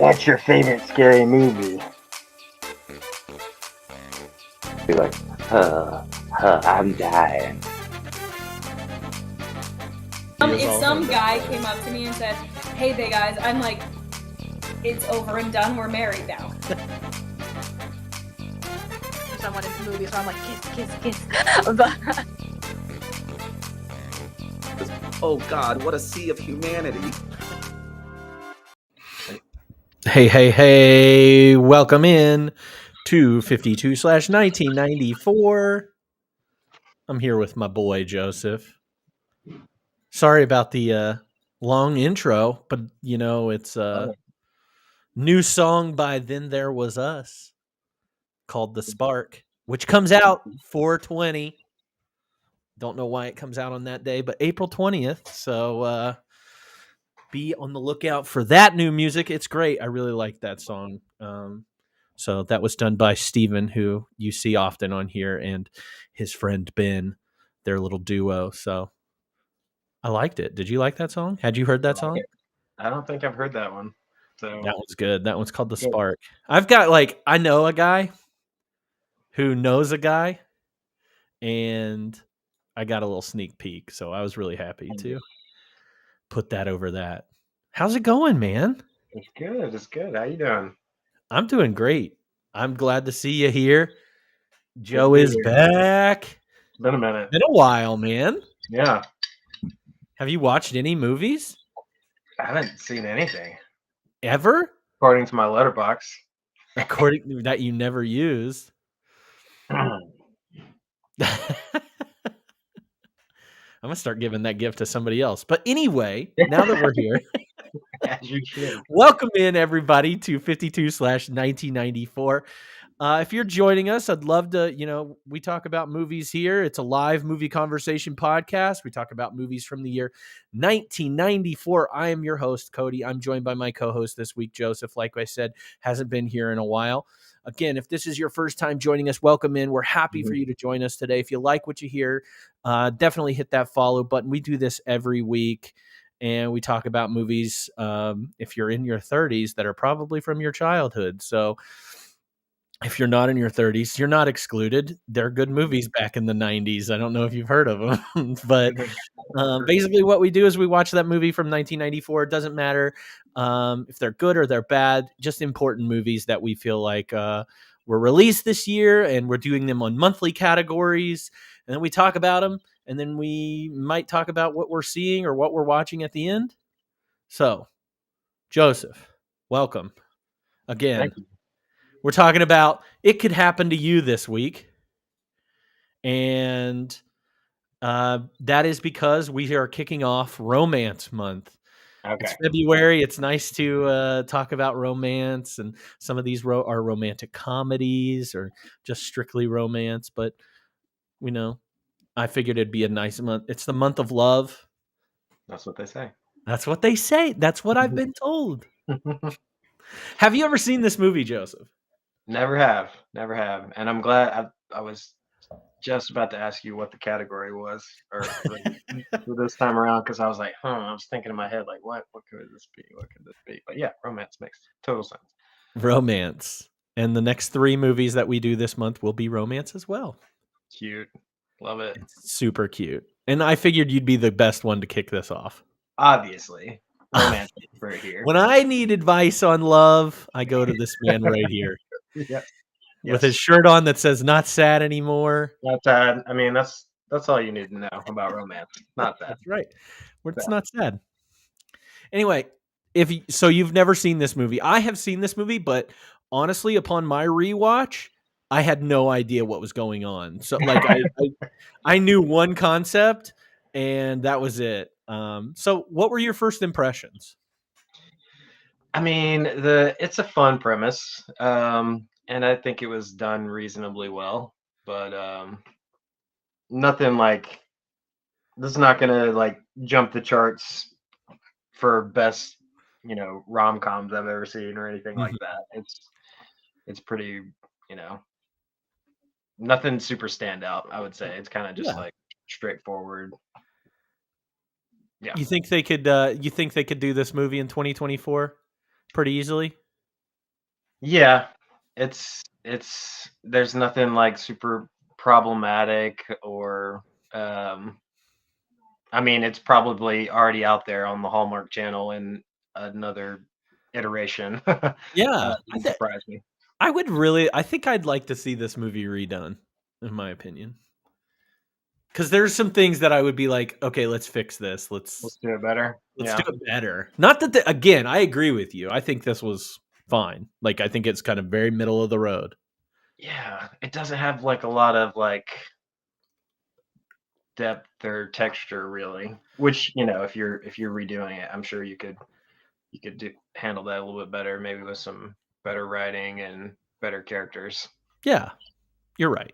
What's your favorite scary movie? Be like, I'm dying. If some guy came up to me and said, "Hey, they guys," I'm like, "It's over and done. We're married now." Someone in the movie, so I'm like, kiss. But oh God, what a sea of humanity. Hey, welcome in to 52/1994. I'm here with my boy, Joseph. Sorry about the long intro, but, you know, it's a new song by Then There Was Us called The Spark, which comes out 4/20. Don't know why it comes out on that day, but April 20th. So be on the lookout for that new music. It's great. I really like that song. So that was done by Steven, who you see often on here, and his friend Ben, their little duo. So I liked it. Did you like that song? Had you heard that song? I don't think I've heard that one. So That one's good. That one's called The Spark. I've got I know a guy who knows a guy, and I got a little sneak peek. So I was really happy to put that over that. How's it going, man? It's good. It's good. How you doing? I'm doing great. I'm glad to see you here. Joe is back. It's been a minute. Been a while, man. Yeah. Have you watched any movies? I haven't seen anything. Ever? According to my letterbox. According to that you never used. I'm going to start giving that gift to somebody else. But anyway, now that we're here, as you should. Welcome in, everybody, to 52/1994. If you're joining us, I'd love to, we talk about movies here. It's a live movie conversation podcast. We talk about movies from the year 1994. I am your host, Cody. I'm joined by my co-host this week, Joseph. Like I said, hasn't been here in a while. Again, if this is your first time joining us, welcome in. We're happy for you to join us today. If you like what you hear, definitely hit that follow button. We do this every week, and we talk about movies, if you're in your 30s, that are probably from your childhood. So if you're not in your 30s, you're not excluded. They're good movies back in the 90s. I don't know if you've heard of them, but basically what we do is we watch that movie from 1994. It doesn't matter if they're good or they're bad, just important movies that we feel like were released this year, and we're doing them on monthly categories. And then we talk about them, and then we might talk about what we're seeing or what we're watching at the end. So, Joseph, welcome again. Thank you. We're talking about It Could Happen to You this week. And that is because we are kicking off Romance Month. Okay. It's February. It's nice to talk about romance, and some of these are romantic comedies or just strictly romance. But, I figured it'd be a nice month. It's the month of love. That's what they say. That's what they say. That's what I've been told. Have you ever seen this movie, Joseph? Never have. And I'm glad I was just about to ask you what the category was or for this time around, because I was like, I was thinking in my head, like, what could this be? But yeah, romance makes total sense. Romance. And the next 3 movies that we do this month will be romance as well. Cute. Love it. It's super cute. And I figured you'd be the best one to kick this off. Obviously. Romance right here. When I need advice on love, I go to this man right here. Yes. With his shirt on that says "Not sad anymore." Not sad. I mean, that's all you need to know about romance. Not that. That's right. It's not sad. Anyway, so you've never seen this movie. I have seen this movie, but honestly, upon my rewatch, I had no idea what was going on. So I knew one concept, and that was it. So what were your first impressions? I mean, it's a fun premise. And I think it was done reasonably well, but nothing like this is not gonna jump the charts for best, rom-coms I've ever seen or anything like that. It's pretty, nothing super standout, I would say. It's kind of just straightforward. Yeah. You think they could do this movie in 2024 pretty easily? Yeah, there's nothing like super problematic or um I mean it's probably already out there on the Hallmark Channel in another iteration. Yeah, Doesn't surprise me. I think I'd like to see this movie redone, in my opinion. Because there's some things that I would be like, okay, let's fix this. Let's do it better. Let's Yeah. do it better. Not that again, I agree with you. I think this was fine. Like I think it's kind of very middle of the road. Yeah, it doesn't have like a lot of like depth or texture really. Which, if you're redoing it, I'm sure you could handle that a little bit better, maybe with some better writing and better characters. Yeah, you're right.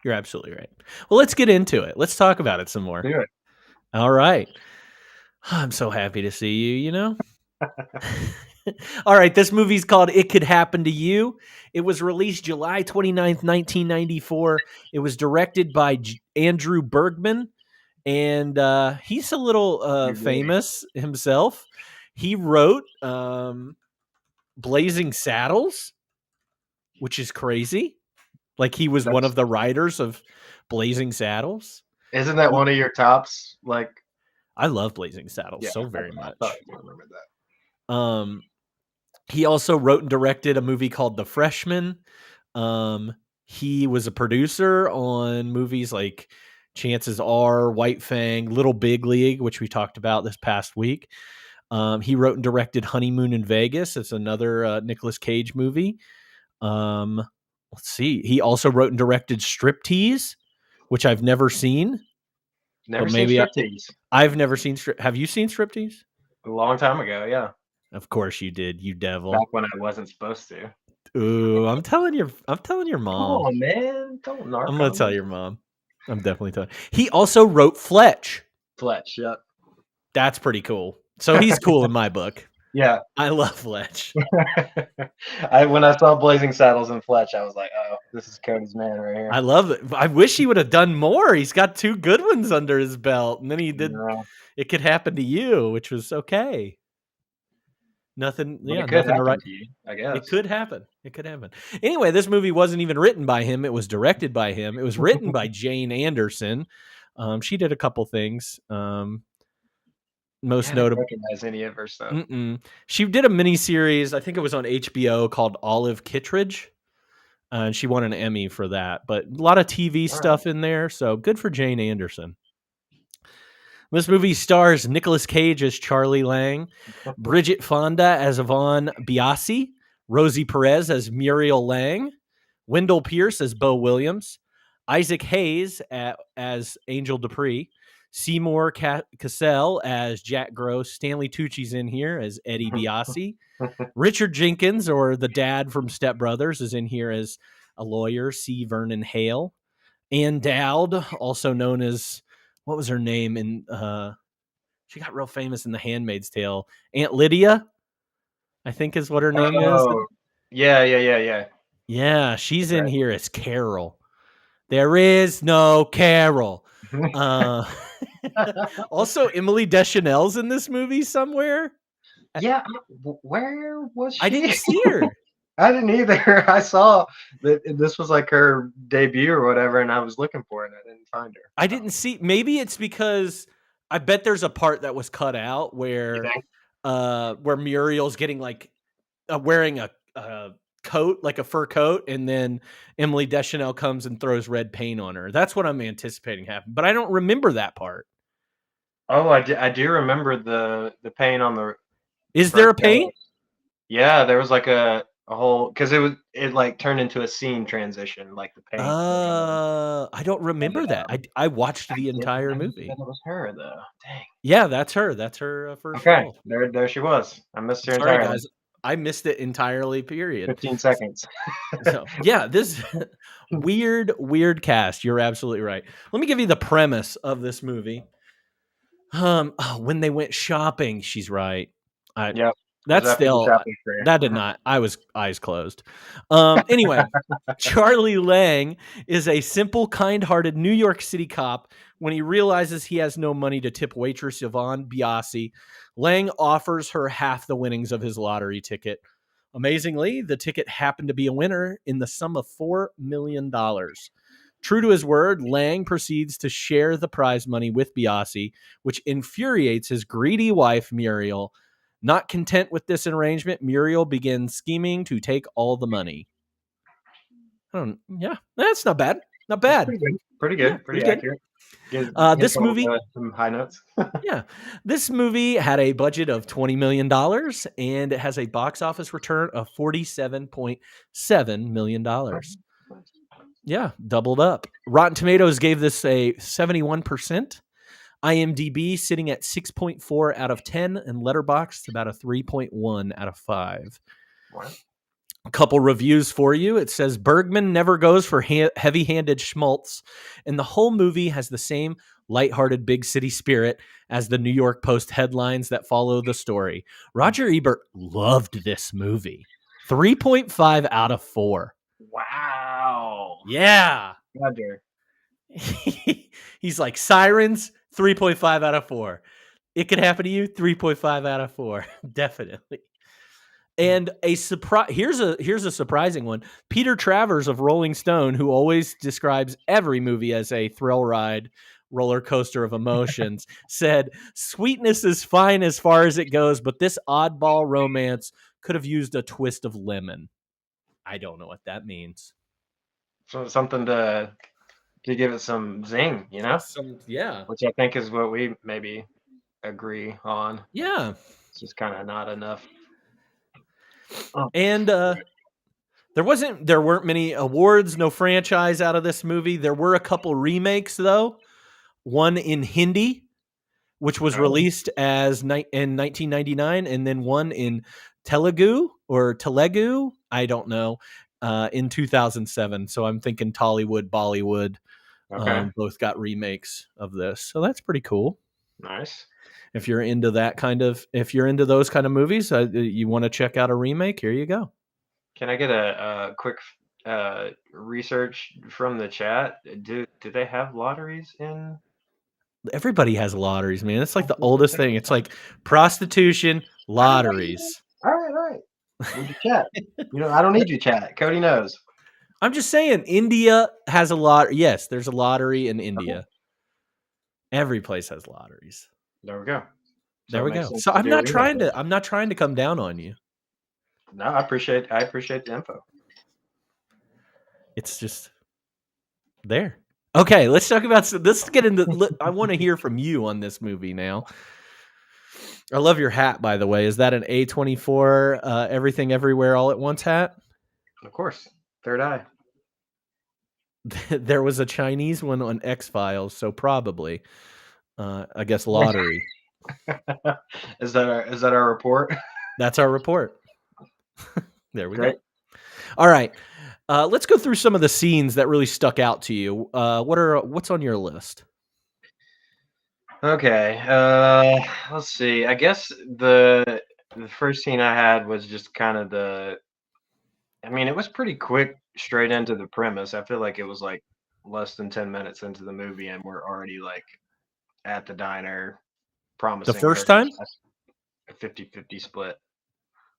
You're absolutely right. Well, let's get into it. Let's talk about it some more. Do it. All right. I'm so happy to see you, you know? All right, this movie's called It Could Happen to You. It was released July 29th, 1994. It was directed by Andrew Bergman, and he's a little famous himself. He wrote Blazing Saddles, which is crazy. Like he was one of the writers of Blazing Saddles. Isn't that one of your tops? Like, I love Blazing Saddles so very much. I remember that. He also wrote and directed a movie called The Freshman. He was a producer on movies like Chances Are, White Fang, Little Big League, which we talked about this past week. He wrote and directed Honeymoon in Vegas. It's another Nicolas Cage movie. Let's see. He also wrote and directed Striptease, which I've never seen. Never seen Striptease. I've never seen Have you seen Striptease? A long time ago, yeah. Of course you did, you devil. Back when I wasn't supposed to. Ooh, I'm telling your mom. Oh man, don't narc. I'm gonna tell your mom. I'm definitely telling. He also wrote Fletch. Fletch, yep. That's pretty cool. So he's cool in my book. Yeah. I love Fletch. When I saw Blazing Saddles and Fletch, I was like, oh, this is Cody's man right here. I love it. I wish he would have done more. He's got 2 good ones under his belt. And then he did It Could Happen to You, which was okay. Nothing. Well, yeah, it could nothing to happen write. to you, I guess. It could happen. It could happen. Anyway, this movie wasn't even written by him. It was directed by him. It was written by Jane Anderson. She did a couple things. Most notable. Recognize any of her stuff. She did a mini series. I think it was on HBO called Olive Kittredge. And she won an Emmy for that. But a lot of TV stuff in there. So good for Jane Anderson. This movie stars Nicolas Cage as Charlie Lang, Bridget Fonda as Yvonne Biasi, Rosie Perez as Muriel Lang, Wendell Pierce as Bo Williams, Isaac Hayes as Angel Dupree, Seymour Cassell as Jack Gross, Stanley Tucci's in here as Eddie Biasi, Richard Jenkins, or the dad from Step Brothers, is in here as a lawyer, C. Vernon Hale, Ann Dowd, also known as, what was her name? She got real famous in The Handmaid's Tale. Aunt Lydia, I think is what her name is. Yeah. Yeah, she's in here as Carol. There is no Carol. Also, Emily Deschanel's in this movie somewhere. Yeah, where was she? I didn't see her. I didn't either. I saw that this was like her debut or whatever, and I was looking for it, and I didn't find her. I didn't see. Maybe it's because I bet there's a part that was cut out where Muriel's getting like wearing a coat, like a fur coat, and then Emily Deschanel comes and throws red paint on her. That's what I'm anticipating happen, but I don't remember that part. Oh, I do remember the paint on the. Is there a paint? Yeah, there was like a whole, because it like turned into a scene transition, like the paint. I don't remember that. I watched the entire movie. It was her though. Dang. Yeah, that's her. That's her first Okay, role. there she was. I missed her Sorry, entirely. guys. I missed it entirely. Period. 15 seconds. So yeah, this weird cast. You're absolutely right. Let me give you the premise of this movie. When they went shopping, she's right. Yep. That's still that did not. I was eyes closed. Anyway, Charlie Lang is a simple, kind-hearted New York City cop. When he realizes he has no money to tip waitress Yvonne Biasi, Lang offers her half the winnings of his lottery ticket. Amazingly, the ticket happened to be a winner in the sum of $4 million. True to his word, Lang proceeds to share the prize money with Biasi, which infuriates his greedy wife, Muriel. Not content with this arrangement, Muriel begins scheming to take all the money. Yeah, that's not bad. Not bad. Pretty good. Pretty good. Yeah, pretty pretty good. accurate. Gives This all movie- some high notes. Yeah. This movie had a budget of $20 million and it has a box office return of $47.7 million. Yeah, doubled up. Rotten Tomatoes gave this a 71%. IMDb sitting at 6.4 out of 10 and Letterboxd about a 3.1 out of 5. Wow. A couple reviews for you. It says Bergman never goes for heavy-handed schmaltz, and the whole movie has the same lighthearted big city spirit as the New York Post headlines that follow the story. Roger Ebert loved this movie. 3.5 out of 4. Wow. Yeah. Roger. He's like Sirens, 3.5 out of 4. It could happen to you, 3.5 out of 4. Definitely. And a surprise. Here's a surprising one. Peter Travers of Rolling Stone, who always describes every movie as a thrill ride, roller coaster of emotions, said, "Sweetness is fine as far as it goes, but this oddball romance could have used a twist of lemon." I don't know what that means. So something to give it some zing, you know? Yeah. Which I think is what we maybe agree on. Yeah. It's just kind of not enough. And there weren't many awards, no franchise out of this movie. There were a couple remakes though. One in Hindi, which was released in 1999, and then one in Telugu, I don't know, in 2007. So I'm thinking Tollywood, Bollywood, Okay. both got remakes of this. So that's pretty cool. Nice. If you're into those kind of movies, you want to check out a remake, here you go. Can I get a quick research from the chat? Do they have lotteries in? Everybody has lotteries, man. It's like the oldest thing. It's like prostitution, lotteries. All right. Need your chat. I don't need your chat. Cody knows. I'm just saying, India has a lot. Yes, there's a lottery in India. Every place has lotteries. There we go. There it we makes go. sense So to I'm do a not trying remake. to. I'm not trying to come down on you. No, I appreciate the info. It's just there. Okay, let's talk about. Let's get into. I want to hear from you on this movie now. I love your hat, by the way. Is that an A24 Everything Everywhere All at Once hat? Of course. Third eye. There was a Chinese one on X-Files, so probably. I guess lottery. Is that our report? That's our report. There we Great. go. All right. Let's go through some of the scenes that really stuck out to you. What's on your list? Okay. Let's see. I guess the first scene I had was just kind of it was pretty quick, straight into the premise. I feel like it was like less than 10 minutes into the movie and we're already like at the diner promising first her time? a 50-50 split.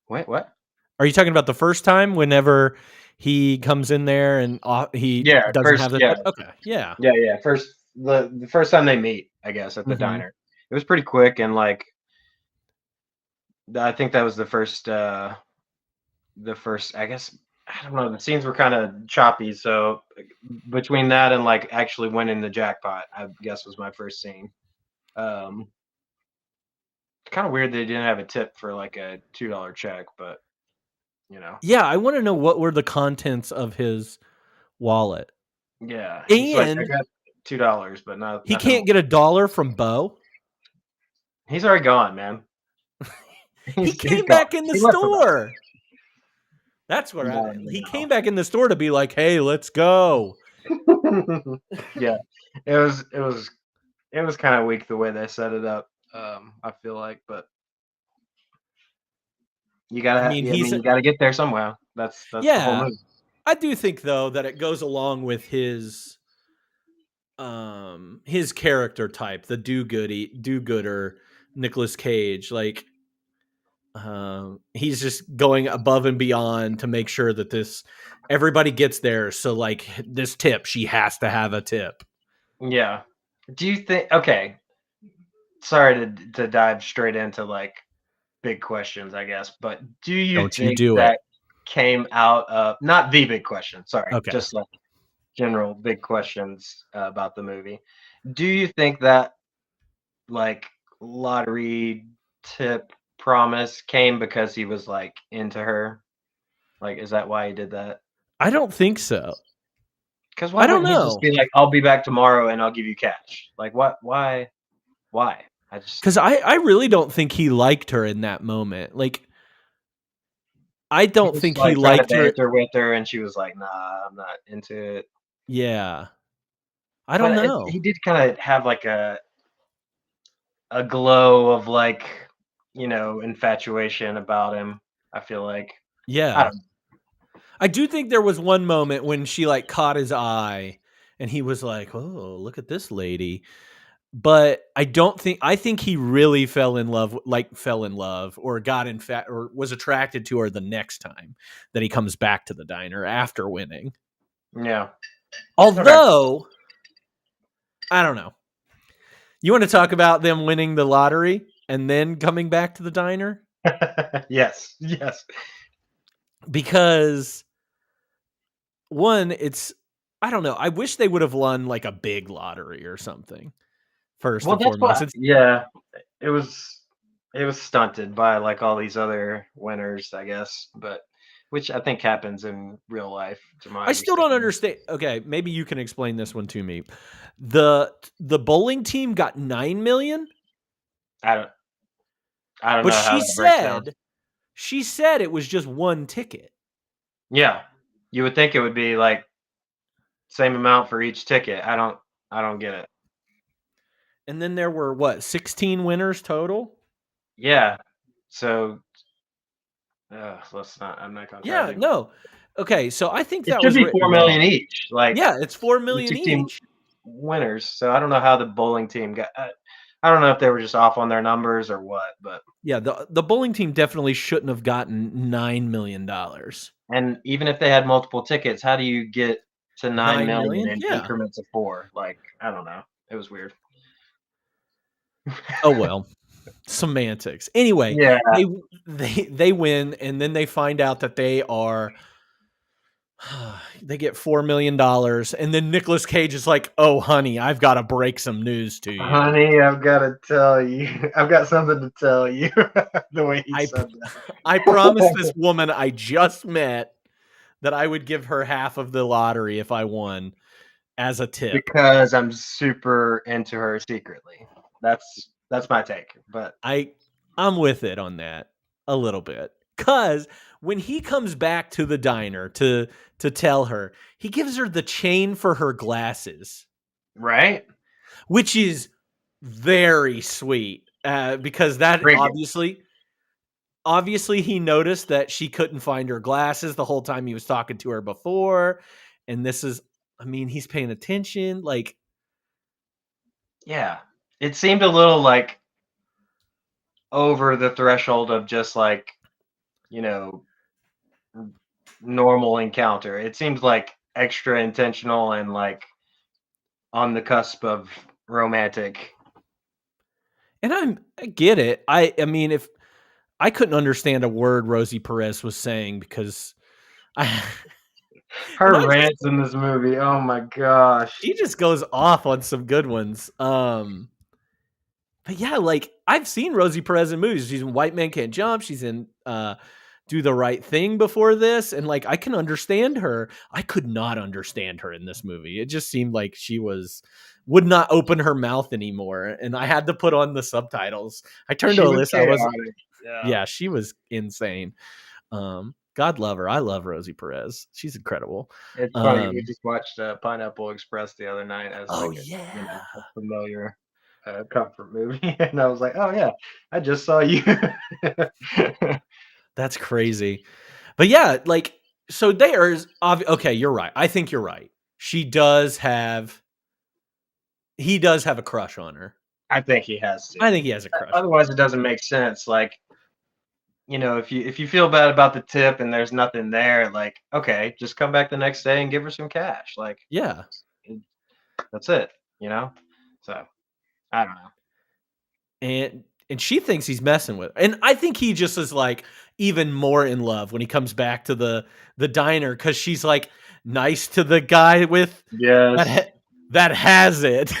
Wait, what? Are you talking about the first time whenever he comes in there and he doesn't first, have the yeah. Okay, yeah. Yeah. First the first time they meet, I guess, at the Mhm. diner. It was pretty quick and like I think that was the first I guess I don't know, the scenes were kind of choppy, so between that and like actually winning the jackpot, I guess was my first scene. Kind of weird they didn't have a tip for like a $2 check, but Yeah, I want to know what were the contents of his wallet. yeah. He's like, I And got $2, but not. he can't get $1 from Bo. He's already gone, man. He He's came gone. back in the He left for that. store. That's what No. he came back in the store to be like, "Hey, let's go." Yeah, it was kind of weak the way they set it up. I feel like, but you gotta, you gotta get there somehow. That's the whole movie. I do think though that it goes along with his character type, the do-gooder Nicolas Cage. Like He's just going above and beyond to make sure that everybody gets there. So like this tip, she has to have a tip. Yeah. Do you think? Okay. Sorry to dive straight into like big questions, I guess, but do you Don't you think do that it. came out of not the big question? Sorry, Okay. just like general big questions about the movie. Do you think that like lottery tip promise came because he was like into her? Like, is that why he did that? I don't think so. Because why I don't wouldn't he just know. be like, "I'll be back tomorrow and I'll give you cash"? Like, what? Why? Why? I just Because I really don't think he liked her in that moment. Like, I he don't was think like he trying to liked her. banter with her, and she was like, "Nah, I'm not into it." Yeah. I don't But know. he did kind of have like a glow of like, infatuation about him. I feel like I Yeah. don't. I do think there was one moment when she like caught his eye and he was like, "Oh, look at this lady." But I think he really fell in love or got in fact or was attracted to her the next time that he comes back to the diner after winning. Yeah. Although, I don't know. You want to talk about them winning the lottery and then coming back to the diner? Yes. Yes. Because one, I don't know. I wish they would have won like a big lottery or something first Well, and that's foremost. what. Yeah. It was. It was stunted by like all these other winners, I guess. But which I think happens in real life, to my I still don't understanding. understand. Okay, maybe you can explain this one to me. The bowling team got 9 million, I don't. I don't but know how that breaks down. she said it was just one ticket. Yeah. You would think it would be like same amount for each ticket. I don't get it. And then there were what, 16 winners total? Yeah. So let's not. I'm not gonna try Yeah, to. no. Okay, so I think It that should was be written 4 million wrong. each. Like Yeah, it's 4 the million 16 each. winners. So I don't know how the bowling team got. I don't know if they were just off on their numbers or what. But Yeah, the bowling team definitely shouldn't have gotten $9 million. and even if they had multiple tickets, how do you get to 9 9 million million? in Yeah. increments of four? Like I don't know. It was weird. Oh well. Semantics. Anyway, Yeah. they win and then they find out that they get $4 million and then Nicolas Cage is like, "Oh honey, I've got to break some news to you. Honey, I've got to tell you. I've got something to tell you. The way he I said that. I promised this woman I just met that I would give her half of the lottery if I won as a tip." Because I'm super into her secretly. That's my take. But I'm with it on that a little bit. Cause when he comes back to the diner to tell her, he gives her the chain for her glasses, right? which is very sweet. Because that Trinket. obviously he noticed that she couldn't find her glasses the whole time he was talking to her before. And he's paying attention. Like, Yeah. It seemed a little like over the threshold of just like, you know, normal encounter. It seems like extra intentional and like on the cusp of romantic. and I get it. I mean, if I couldn't understand a word Rosie Perez was saying because Her rants in this movie, oh my gosh. she just goes off on some good ones. But yeah, like I've seen Rosie Perez in movies. She's in White Man Can't Jump. She's in Do the Right Thing before this, and like I can understand her. I could not understand her in this movie. It just seemed like she would not open her mouth anymore, and I had to put on the subtitles. I turned to Alyssa. I was yeah, she was insane. God love her. I love Rosie Perez. She's incredible. It's funny. We just watched Pineapple Express the other night as like a familiar comfort movie, and I was like, "Oh yeah, I just saw you." That's crazy. But yeah, like so there's okay, you're right. I think you're right. He does have a crush on her. I think he has to. I think he has a crush. Otherwise, it doesn't make sense. Like, if you feel bad about the tip and there's nothing there, like, okay, just come back the next day and give her some cash. Like, Yeah. that's it, you know? So, I don't know. And she thinks he's messing with her. And I think he just is like even more in love when he comes back to the diner, because she's like nice to the guy with Yes. that has it.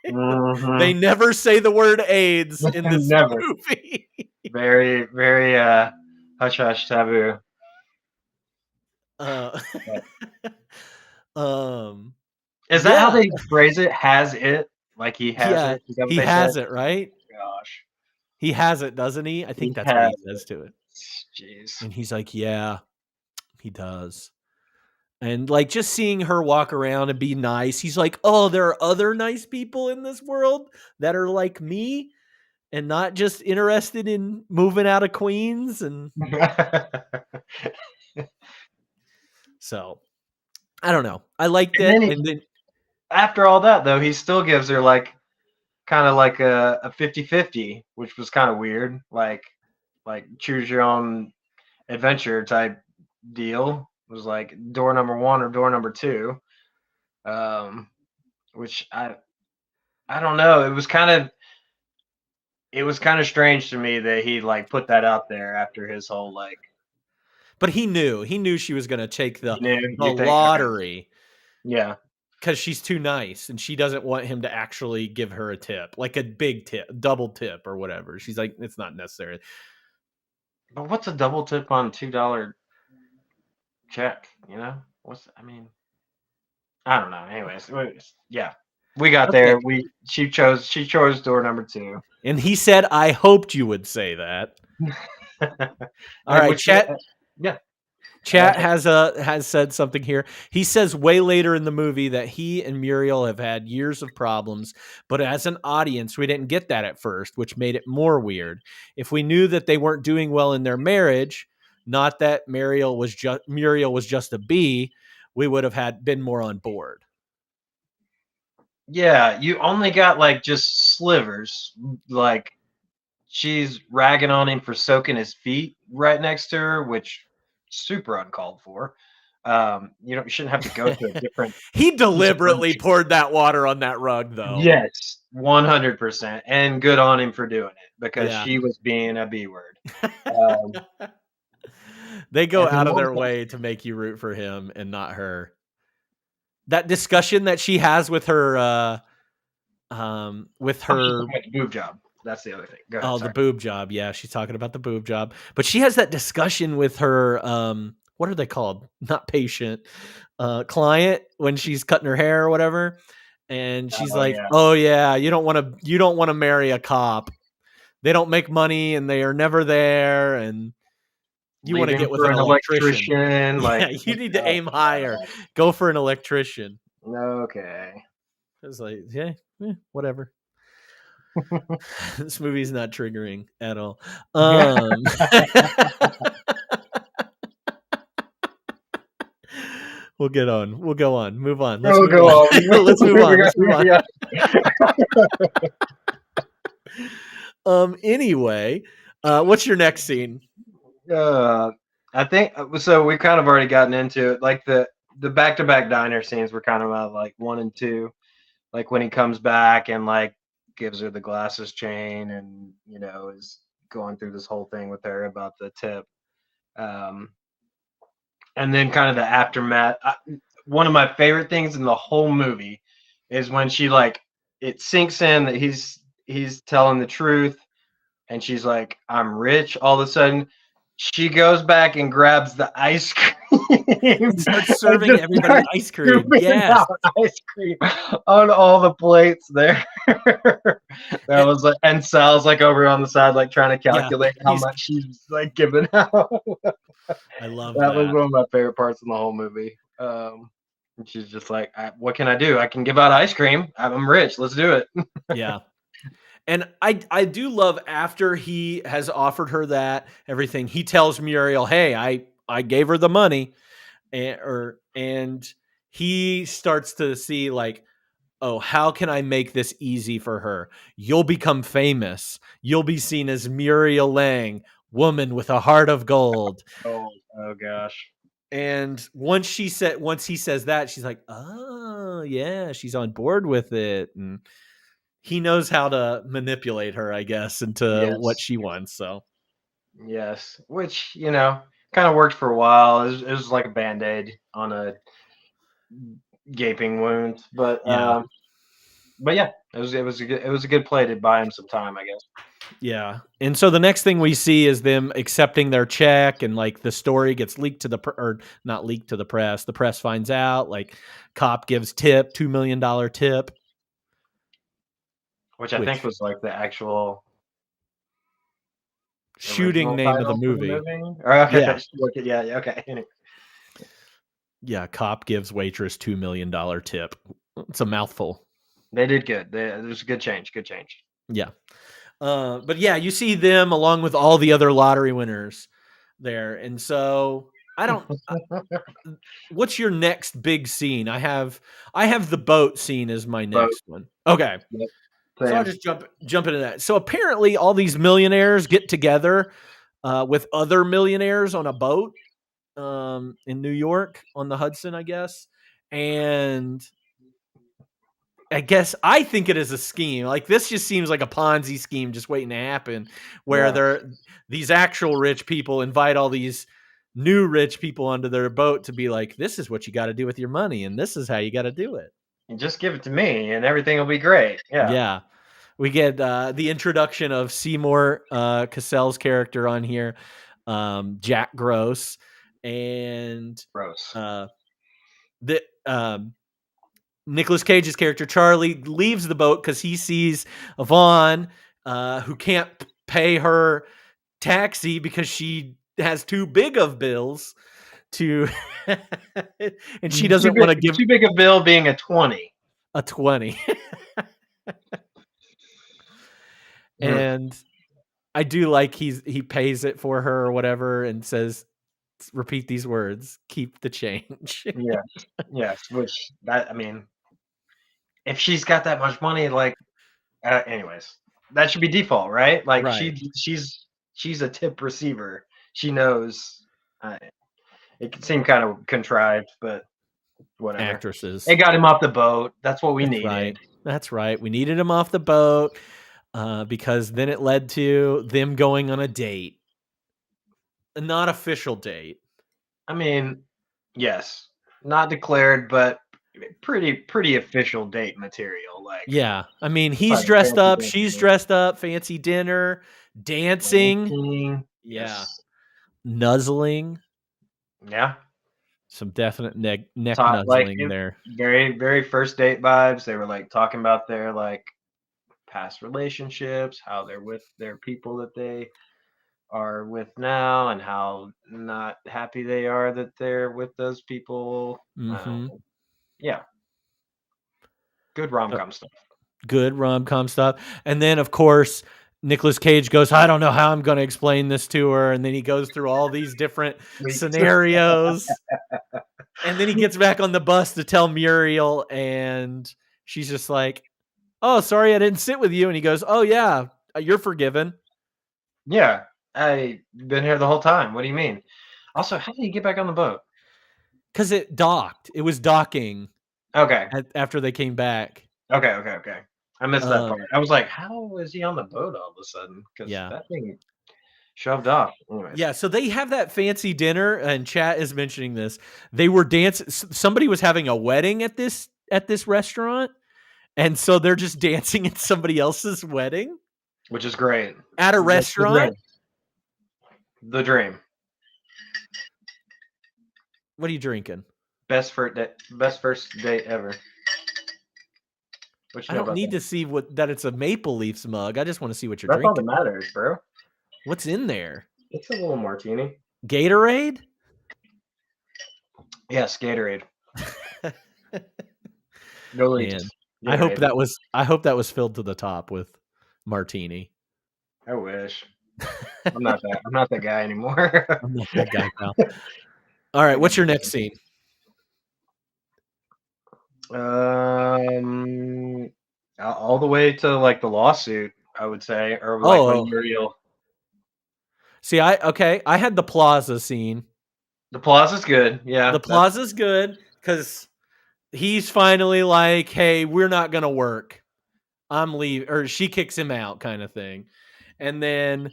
Mhm. They never say the word AIDS in this Never. movie. Very, very hush hush taboo. Uh, Is that how yeah. they phrase it? Has it? Like he has Yeah, it? Is that what he they has say? it, right? Gosh. He has it, doesn't he? I think He that's what has he says to it. Jeez. And he's like, yeah, he does. And like just seeing her walk around and be nice, he's like, oh, there are other nice people in this world that are like me and not just interested in moving out of Queens. And so I don't know. I liked And it. then And then after all that, though, he still gives her like kind of like a 50-50, which was kind of weird. Like choose your own adventure type deal. It was like door number 1 or door number 2. Which I don't know. It was kind of strange to me that he like put that out there after his whole like. but he knew she was going to take the You think? Okay. lottery. Yeah. Because she's too nice and she doesn't want him to actually give her a tip, like a big tip, double tip or whatever. She's like, it's not necessary. But what's a double tip on $2 check? I don't know. Anyways, yeah, we got there. She chose door number 2. And he said, I hoped you would say that. All right, chat. Yeah. Chat has said something here. He says way later in the movie that he and Muriel have had years of problems, but as an audience, we didn't get that at first, which made it more weird. If we knew that they weren't doing well in their marriage, not that Muriel was just a bee, we would have been more on board. Yeah, you only got like just slivers. Like she's ragging on him for soaking his feet right next to her, which super uncalled for. You shouldn't have to go to a different. He deliberately poured that water on that rug, though. Yes, 100%, and good on him for doing it because Yeah. she was being a B word. They go out of their way to make you root for him and not her. That discussion that she has with her boob job. That's the other thing. Go ahead, the boob job. Yeah, she's talking about the boob job. But she has that discussion with her what are they called? Not patient, client, when she's cutting her hair or whatever. And she's like, yeah. "Oh yeah, you don't want to marry a cop. They don't make money and they are never there, and you want to get with an electrician. Like, yeah, you need to aim higher. Go for an electrician." Okay. I was like, yeah, whatever. This movie's not triggering at all. We'll get on. We'll go on. Move on. Let's move on. Let's move on. Anyway, what's your next scene? I think so. We've kind of already gotten into it. Like the back-to-back diner scenes were kind of like 1 and 2. Like when he comes back and like gives her the glasses chain and is going through this whole thing with her about the tip. And then kind of the aftermath. One of my favorite things in the whole movie is when she like it sinks in that he's telling the truth, and she's like, "I'm rich." All of a sudden, she goes back and grabs the ice cream. Starts serving everybody ice cream. Yes, ice cream on all the plates there. That was like, and Sal's like over on the side, like trying to calculate how much she's like giving out. I love that. Was one of my favorite parts in the whole movie. And she's just like, "What can I do? I can give out ice cream. I'm rich. Let's do it." Yeah. And I do love after he has offered her that everything, he tells Muriel, "Hey, I gave her the money," and he starts to see like, "Oh, how can I make this easy for her? You'll become famous. You'll be seen as Muriel Lang. woman with a heart of gold. Oh gosh. And once he says that, she's like, oh yeah, she's on board with it. And he knows how to manipulate her, I guess, into what Yes. she wants. So Yes. Which, kind of worked for a while. It was like a band-aid on a gaping wound. But yeah. yeah, it was a good play to buy him some time, I guess. Yeah. And so the next thing we see is them accepting their check, and like the story gets leaked to or not leaked to the press. The press finds out, like cop gives tip, $2 million tip. Which I think was like the actual shooting original name of the title for movie. Or, okay. Yeah. Yeah, okay. Yeah, cop gives waitress $2 million tip. It's a mouthful. They did good. There's a good change. Good change. Yeah. But yeah, you see them along with all the other lottery winners there. And so what's your next big scene? I have the boat scene as my next one. Okay. Yep. So I'll just jump into that. So apparently all these millionaires get together with other millionaires on a boat in New York on the Hudson, I guess. And I think it is a scheme. Like this just seems like a Ponzi scheme just waiting to happen, where these actual rich people invite all these new rich people onto their boat to be like, this is what you got to do with your money, and this is how you got to do it. Just give it to me, and everything will be great. Yeah. Yeah. We get the introduction of Seymour Cassell's character on here, Jack Gross, and Gross. Nicolas Cage's character Charlie leaves the boat because he sees Vaughn, who can't pay her taxi because she has too big of bills to, and she doesn't want to give too big a bill being a 20. A 20. And I do like he pays it for her or whatever and says, repeat these words, keep the change. Yes. Which if she's got that much money, like, anyways, that should be default, right? Like Right. she's a tip receiver. She knows. It can seem kind of contrived, but whatever. Actresses. It got him off the boat. That's what we needed. Right. That's right. We needed him off the boat because then it led to them going on a date. A not official date. I mean, yes, not declared, but pretty official date material. Like, yeah, I mean, he's dressed up, she's dressed up, fancy dinner, dancing, yes. Nuzzling, some definite neck nuzzling there. Very, very first date vibes. They were like talking about their like past relationships, how they're with their people that they are with now, and how not happy they are that they're with those people. Yeah. Good rom-com stuff. Good rom-com stuff. And then, of course, Nicolas Cage goes, I don't know how I'm going to explain this to her. And then he goes through all these different scenarios. And then he gets back on the bus to tell Muriel, and she's just like, oh, sorry, I didn't sit with you. And he goes, oh, yeah, you're forgiven. Yeah, I've been here the whole time. What do you mean? Also, how did he get back on the boat? Because it docked. It was docking. Okay. After they came back. Okay. I missed that part. I was like, how is he on the boat all of a sudden? Because that thing shoved off. Anyways. Yeah, so they have that fancy dinner, and chat is mentioning this. They were dancing. Somebody was having a wedding at this restaurant, and so they're just dancing at somebody else's wedding, which is great. At a restaurant. The dream. What are you drinking? Best first date ever. I don't need to see that it's a Maple Leafs mug. I just want to see what you're drinking. That's all that matters, bro. What's in there? It's a little martini. Gatorade? Yes, Gatorade. Go Leafs. I hope that was filled to the top with martini. I wish. I'm not that guy anymore. I'm not that guy, pal. All right, what's your next scene? All the way to like the lawsuit, I would say, or like when Muriel. See, I had the plaza scene. The Plaza's good. Yeah. The plaza's good because he's finally like, hey, we're not gonna work. I'm leaving, or she kicks him out, kind of thing. And then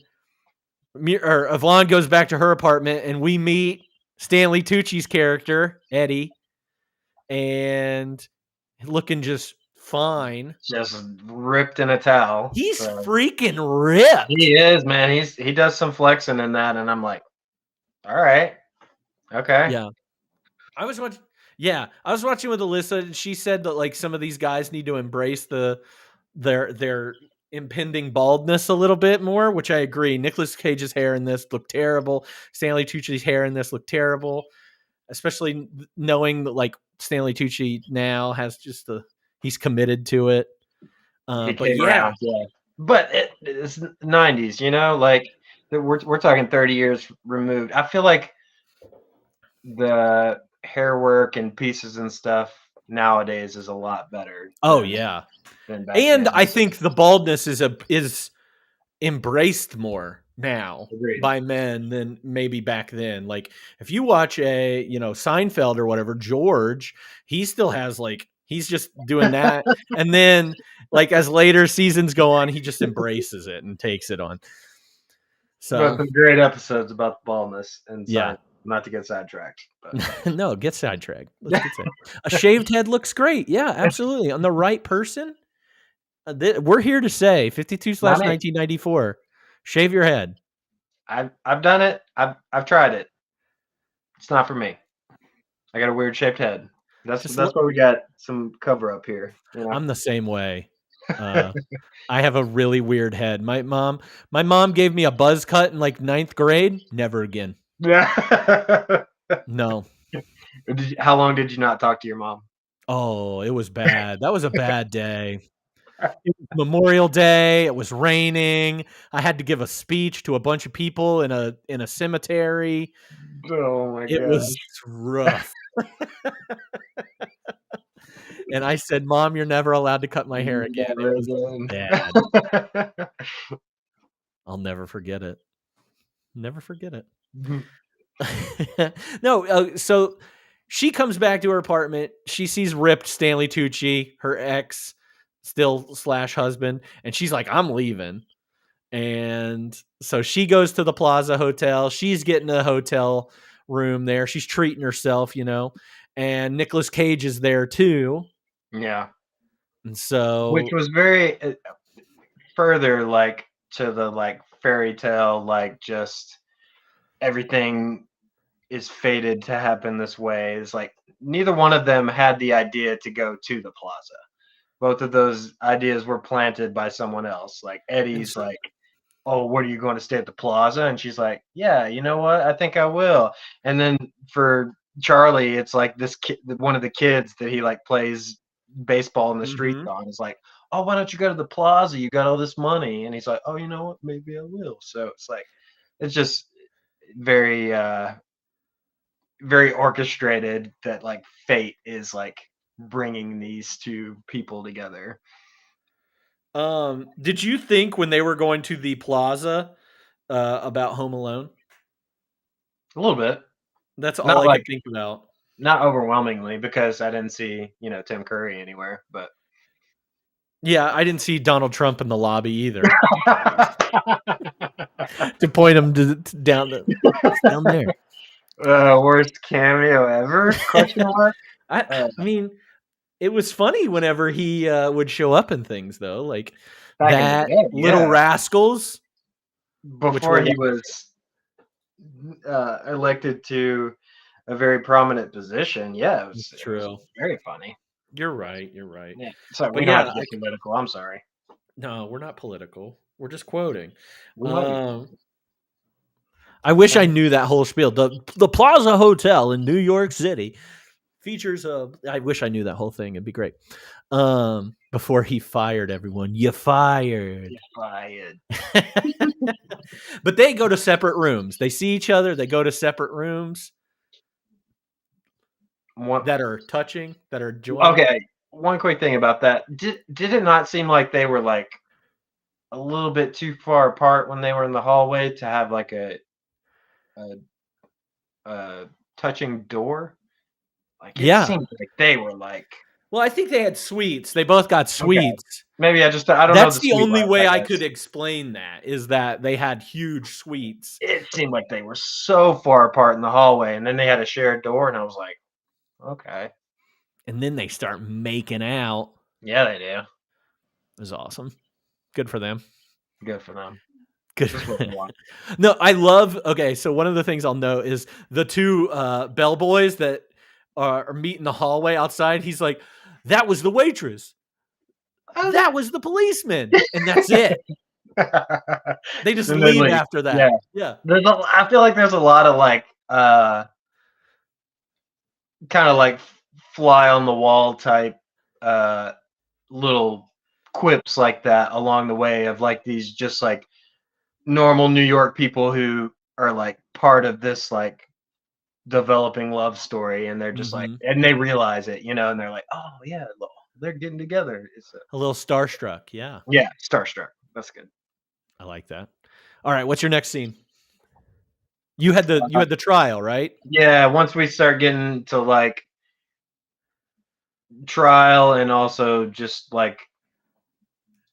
Yvonne goes back to her apartment, and we meet Stanley Tucci's character, Eddie, and looking just fine. Just ripped in a towel. He's so. freaking ripped. He is, man. He does some flexing in that, and I'm like, all right, okay. Yeah. I was watching with Alyssa, and she said that like some of these guys need to embrace their impending baldness a little bit more, which I agree. Nicolas Cage's hair in this looked terrible. Stanley Tucci's hair in this looked terrible, especially knowing that like Stanley Tucci now has just he's committed to it. But yeah. But it's 90s, you know, like we're talking 30 years removed. I feel like the hair work and pieces and stuff nowadays is a lot better. Oh yeah. And then. I think the baldness is embraced more now by men than maybe back then. Like if you watch Seinfeld or whatever, George, he still has like he's just doing that, and then like as later seasons go on, he just embraces it and takes it on. So some great episodes about the baldness and yeah. Not to get sidetracked. But. No, get sidetracked. A shaved head looks great. Yeah, absolutely. On the right person. We're here to say 52/1994. Shave your head. I've done it. I've tried it. It's not for me. I got a weird shaped head. That's why we got some cover up here. You know? I'm the same way. I have a really weird head. My mom gave me a buzz cut in like 9th grade. Never again. Yeah. No. How long did you not talk to your mom? Oh, it was bad. That was a bad day. It was Memorial Day. It was raining. I had to give a speech to a bunch of people in a cemetery. Oh my god. It was rough. And I said, Mom, you're never allowed to cut my hair again. It was bad. I'll never forget it. Never forget it. No, so she comes back to her apartment. She sees ripped Stanley Tucci, her ex, still / husband, and she's like, I'm leaving. And so she goes to the Plaza Hotel. She's getting a hotel room there. She's treating herself, and Nicolas Cage is there too. Yeah. And so, which was very further like to the like fairy tale, like just everything is fated to happen this way. It's like neither one of them had the idea to go to the Plaza. Both of those ideas were planted by someone else. Like Eddie's like, oh, what are you going to stay at the Plaza? And she's like, yeah, you know what? I think I will. And then for Charlie, it's like this kid, one of the kids that he like plays baseball in the street on is like, oh, why don't you go to the Plaza? You got all this money. And he's like, oh, you know what? Maybe I will. So it's like, it's just very, very orchestrated that like fate is like bringing these two people together. Did you think when they were going to the Plaza about Home Alone? A little bit. That's all I could think about. Not overwhelmingly, because I didn't see, Tim Curry anywhere, but yeah, I didn't see Donald Trump in the lobby either. To point him down there. Worst cameo ever? Question mark. I mean, it was funny whenever he would show up in things, though, like back that day, Little Rascals. Before he was elected to a very prominent position, yeah, it was true. It was very funny. You're right. Yeah. So we don't have to get political. I'm sorry. No, we're not political. We're just quoting. I wish I knew that whole spiel. The Plaza Hotel in New York City features I wish I knew that whole thing. It'd be great. Before he fired everyone. You fired. But they go to separate rooms. They see each other. They go to separate rooms. That are touching, that are joining. Okay, one quick thing about that. Did it not seem like they were like a little bit too far apart when they were in the hallway to have like a, a touching door. Like it Yeah. seemed like they were like Well, I think they had suites. They both got suites. maybe I don't know That's the the suite only life, way I guess. could explain that is that they had huge suites. It seemed like they were so far apart in the hallway, and then they had a shared door, and I was like, okay, And then they start making out. yeah, they do. It was awesome. Good for them. Good for them. Good. Just what they want. No, I love. Okay, so one of the things I'll note is the two bellboys that are meet in the hallway outside. He's like, "That was the waitress. That was the policeman," and that's it. They just And then, leave like, after that. yeah. Yeah. I feel like there's a lot of like kind of like fly on the wall type little quips like that along the way of like these just like normal New York people who are like part of this like developing love story, and they're just like, Mhm. and they realize it, and they're like, oh yeah, they're getting together. It's A little starstruck. Yeah, yeah, starstruck. That's good. I like that. All right, what's your next scene? You had the trial, right? Yeah, once we start getting to like trial and also just like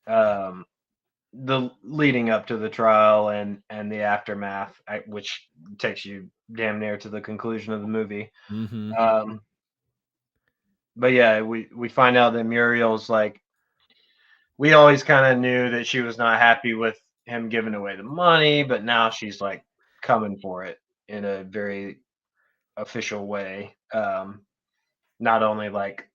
the leading up to the trial and the aftermath, which takes you damn near to the conclusion of the movie. Mm-hmm. But yeah, we find out that Muriel's like, we always kind of knew that she was not happy with him giving away the money, but now she's like coming for it in a very official way. Not only like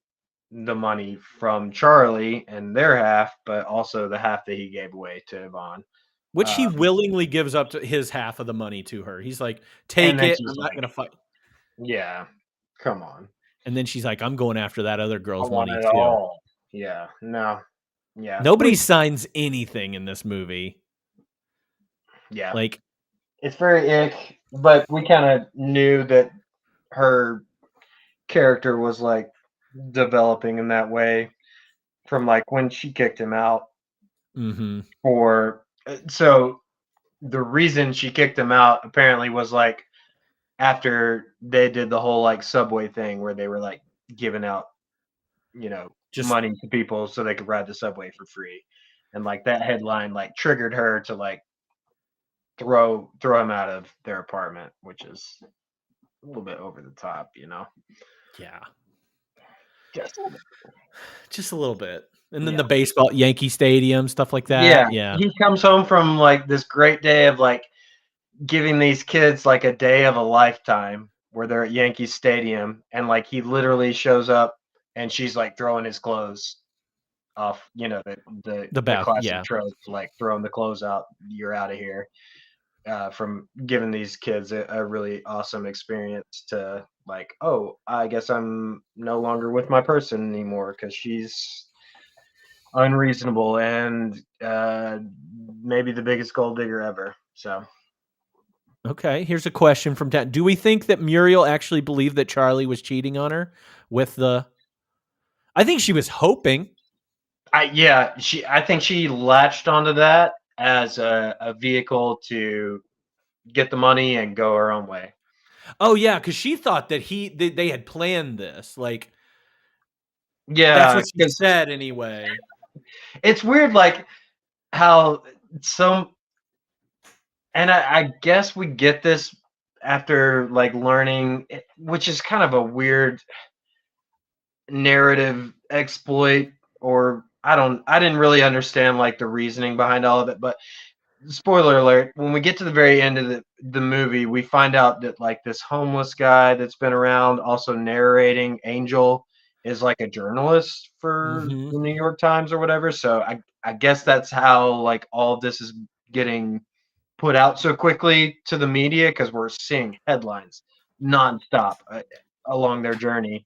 the money from Charlie and their half, but also the half that he gave away to Yvonne. Which he willingly gives up to his half of the money to her. He's like, take And then it. she's I'm not like, going to fight. Yeah, come on. And then she's like, I'm going after that other I girl's want money it too. all. Yeah, no. Yeah. Nobody signs anything in this movie. Yeah. Like, It's very ick, but we kind of knew that her character was like developing in that way from like when she kicked him out mhm. for so the reason she kicked him out apparently was like after they did the whole like subway thing where they were like giving out Just money to people so they could ride the subway for free, and like that headline like triggered her to like throw him out of their apartment, which is a little bit over the top, yeah, just a little bit. And then Yeah. the baseball Yankee Stadium stuff like that. Yeah. He comes home from like this great day of like giving these kids like a day of a lifetime where they're at Yankee Stadium, and like he literally shows up and she's like throwing his clothes off, the back, classic yeah. trope, like throwing the clothes out, you're out of here. From giving these kids a really awesome experience to like, oh, I guess I'm no longer with my person anymore because she's unreasonable and maybe the biggest gold digger ever. So Okay, here's a question from Dan. Do we think that Muriel actually believed that Charlie was cheating on her with the I think she was hoping. I think she latched onto that as a vehicle to get the money and go her own way. Oh yeah, because she thought that they had planned this. Like that's Yeah, what she said anyway. it's weird, like how and I guess we get this after like learning, which is kind of a weird narrative exploit, or I didn't really understand like the reasoning behind all of it, but spoiler alert, when we get to the very end of the movie, we find out that like this homeless guy that's been around also narrating, Angel, is like a journalist for Mhm. the New York Times or whatever. So I guess that's how like all of this is getting put out so quickly to the media, because we're seeing headlines nonstop along their journey.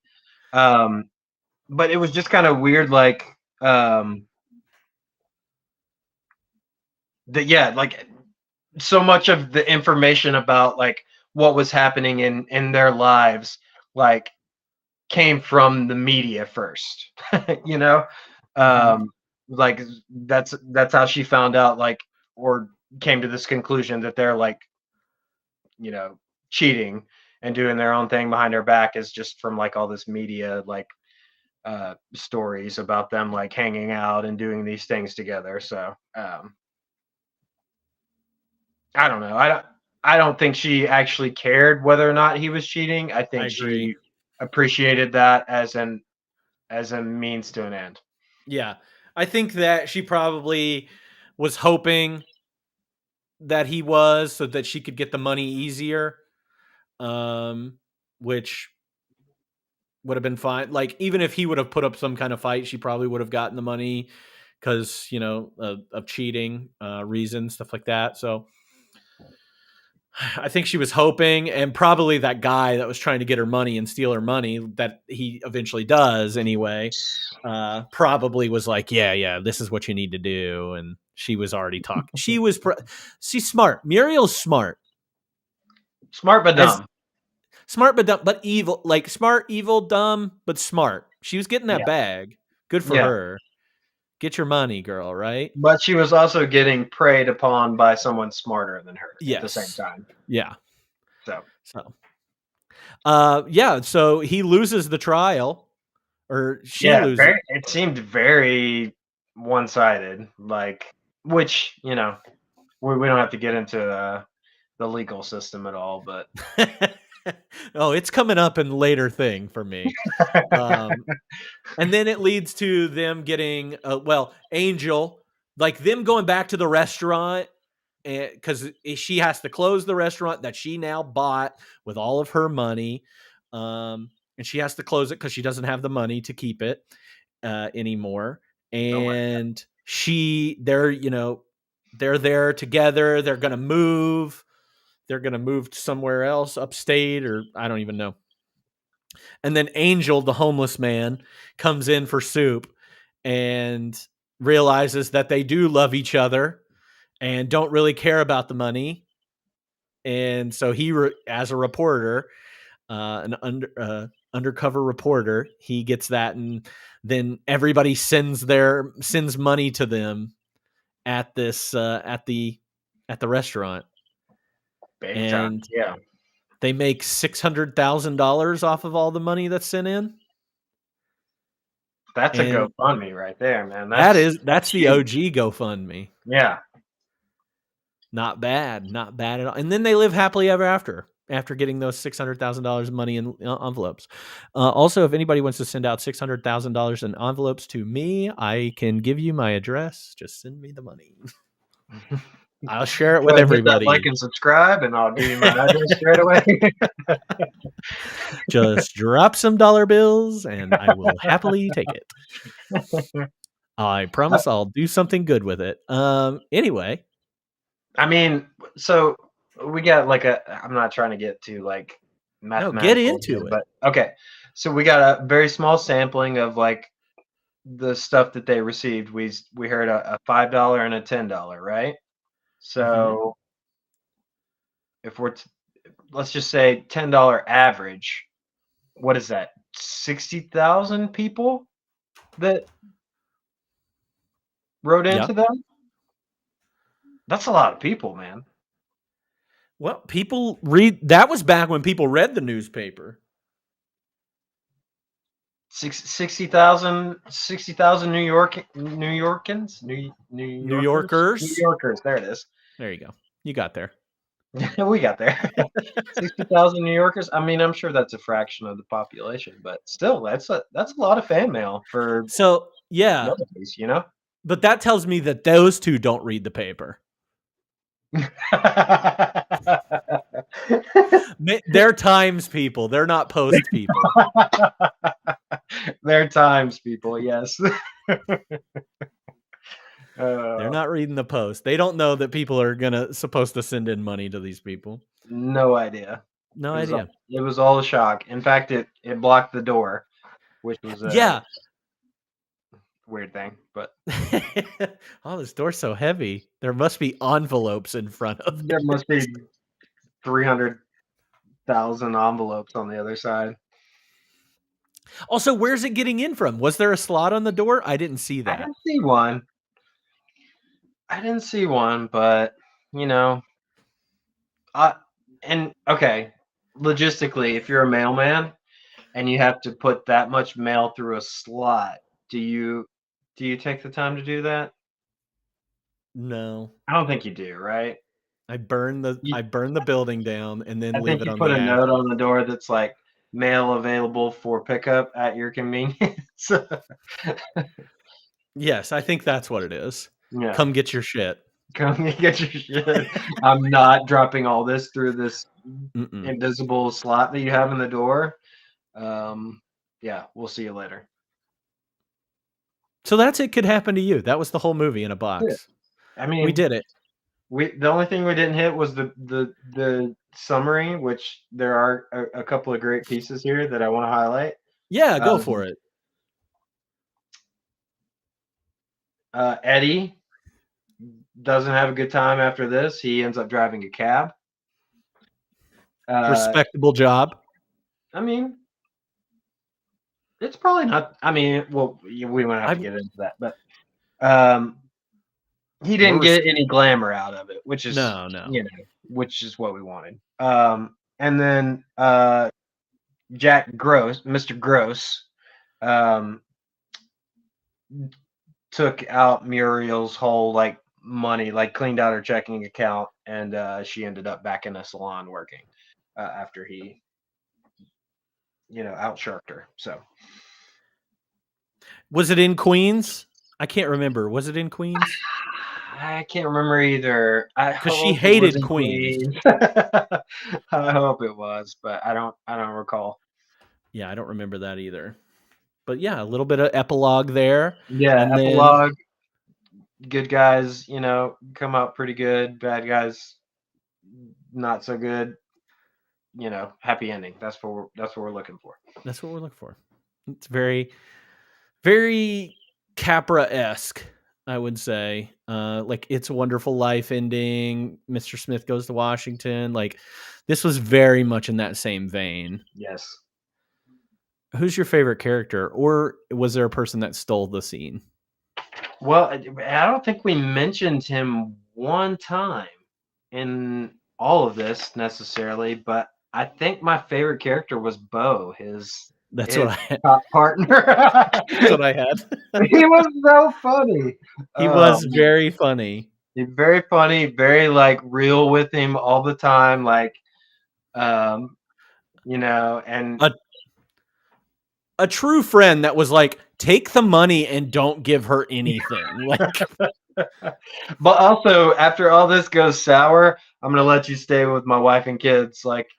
But it was just kind of weird, like like so much of the information about like what was happening in their lives like came from the media first. like that's how she found out, like, or came to this conclusion that they're like, cheating and doing their own thing behind her back, is just from like all this media, like, stories about them like hanging out and doing these things together. So I don't know. I don't think she actually cared whether or not he was cheating. I think agree. she appreciated that as a means to an end. Yeah. I think that she probably was hoping that he was, so that she could get the money easier, which would have been fine. Like, even if he would have put up some kind of fight, she probably would have gotten the money because, of cheating reasons, stuff like that. So I think she was hoping, and probably that guy that was trying to get her money and steal her money, that he eventually does anyway, probably was like, yeah, this is what you need to do. And she was already talking. She's smart. Muriel's smart. Smart but dumb. Smart but dumb, but evil. Like, smart, evil, dumb, but smart. She was getting that bag. Good for her. Get your money, girl, right? But she was also getting preyed upon by someone smarter than her at the same time. Yeah. So so he loses the trial, or she loses. It seemed very one-sided, like, which, we don't have to get into the legal system at all, but oh, it's coming up in later thing for me. And then it leads to them getting, Angel, like them going back to the restaurant, because she has to close the restaurant that she now bought with all of her money. And she has to close it because she doesn't have the money to keep it anymore. And they're there together. They're going to move. They're going to move to somewhere else, upstate, or I don't even know. And then Angel, the homeless man, comes in for soup and realizes that they do love each other and don't really care about the money. And so he, as a reporter, an undercover reporter, he gets that, and then everybody sends money to them at this at the restaurant. And they make $600,000 off of all the money that's sent in. That's a GoFundMe right there, man. That's the OG GoFundMe. Yeah. Not bad at all. And then they live happily ever after getting those $600,000 money in envelopes. Also, if anybody wants to send out $600,000 in envelopes to me, I can give you my address. Just send me the money. I'll share it with everybody. Like and subscribe, and I'll give you my address straight away. Just drop some dollar bills, and I will happily take it. I promise I'll do something good with it. Anyway, I mean, so we got like I'm not trying to get to like mathematical. No, get into it. But okay, so we got a very small sampling of like the stuff that they received. We heard a $5 and a $10, right? So if let's just say $10 average, what is that? 60,000 people that wrote into them? That's a lot of people, man. Well, people that was back when people read the newspaper. 60,000 New Yorkers. New Yorkers. There it is. There you go. You got there. We got there. 60,000 New Yorkers. I mean, I'm sure that's a fraction of the population, but still, that's a lot of fan mail for. So yeah, nobody's, But that tells me that those two don't read the paper. They're Times people. They're not Post people. They're Times people. Yes. They're not reading the Post. They don't know that people are supposed to send in money to these people. No idea. It was all a shock. In fact, it blocked the door, which was weird thing. But oh, this door's so heavy. There must be envelopes in front of it. There must be 300,000 envelopes on the other side. Also, where's it getting in from? Was there a slot on the door? I didn't see I that. didn't see one. But you know, okay, logistically, if you're a mailman and you have to put that much mail through a slot, do you take the time to do that? No. I don't think you do, right? I burn the building down and then I leave think it you on put the a ash. note on the door that's like mail available for pickup at your convenience. Yes, I think that's what it is. Yeah. Come get your shit. Come get your shit. I'm not dropping all this through this Mm-mm. invisible slot that you have in the door. Yeah, we'll see you later. So that's It Could Happen to You. That was the whole movie in a box. I mean, We did it. The only thing we didn't hit was the summary, which there are a couple of great pieces here that I want to highlight. Yeah, go for it. Eddie doesn't have a good time after this. He ends up driving a cab. Respectable job. I mean, it's probably not. I mean, well, we won't have to get into that, but he didn't get any glamour out of it, which is no, which is what we wanted. And then Jack Gross, Mr. Gross, took out Muriel's whole like money, like cleaned out her checking account, and she ended up back in a salon working after he, outsharked her. So, was it in Queens? I can't remember. Was it in Queens? I can't remember either. Because she hated Queens. I hope it was, but I don't recall. Yeah, I don't remember that either. But yeah, a little bit of epilogue there. Yeah, and epilogue. Good guys, come out pretty good. Bad guys, not so good. Happy ending. That's what we're looking for. That's what we're looking for. It's very, very Capra-esque, I would say. Like It's a Wonderful Life ending. Mr. Smith Goes to Washington. Like this was very much in that same vein. Yes. Who's your favorite character, or was there a person that stole the scene? Well, I don't think we mentioned him one time in all of this necessarily, but I think my favorite character was Bo, his top partner. That's what I had. He was so funny. He was very funny. He's very funny, very like real with him all the time, like and a true friend that was like, take the money and don't give her anything. Like, but also after all this goes sour, I'm gonna let you stay with my wife and kids, like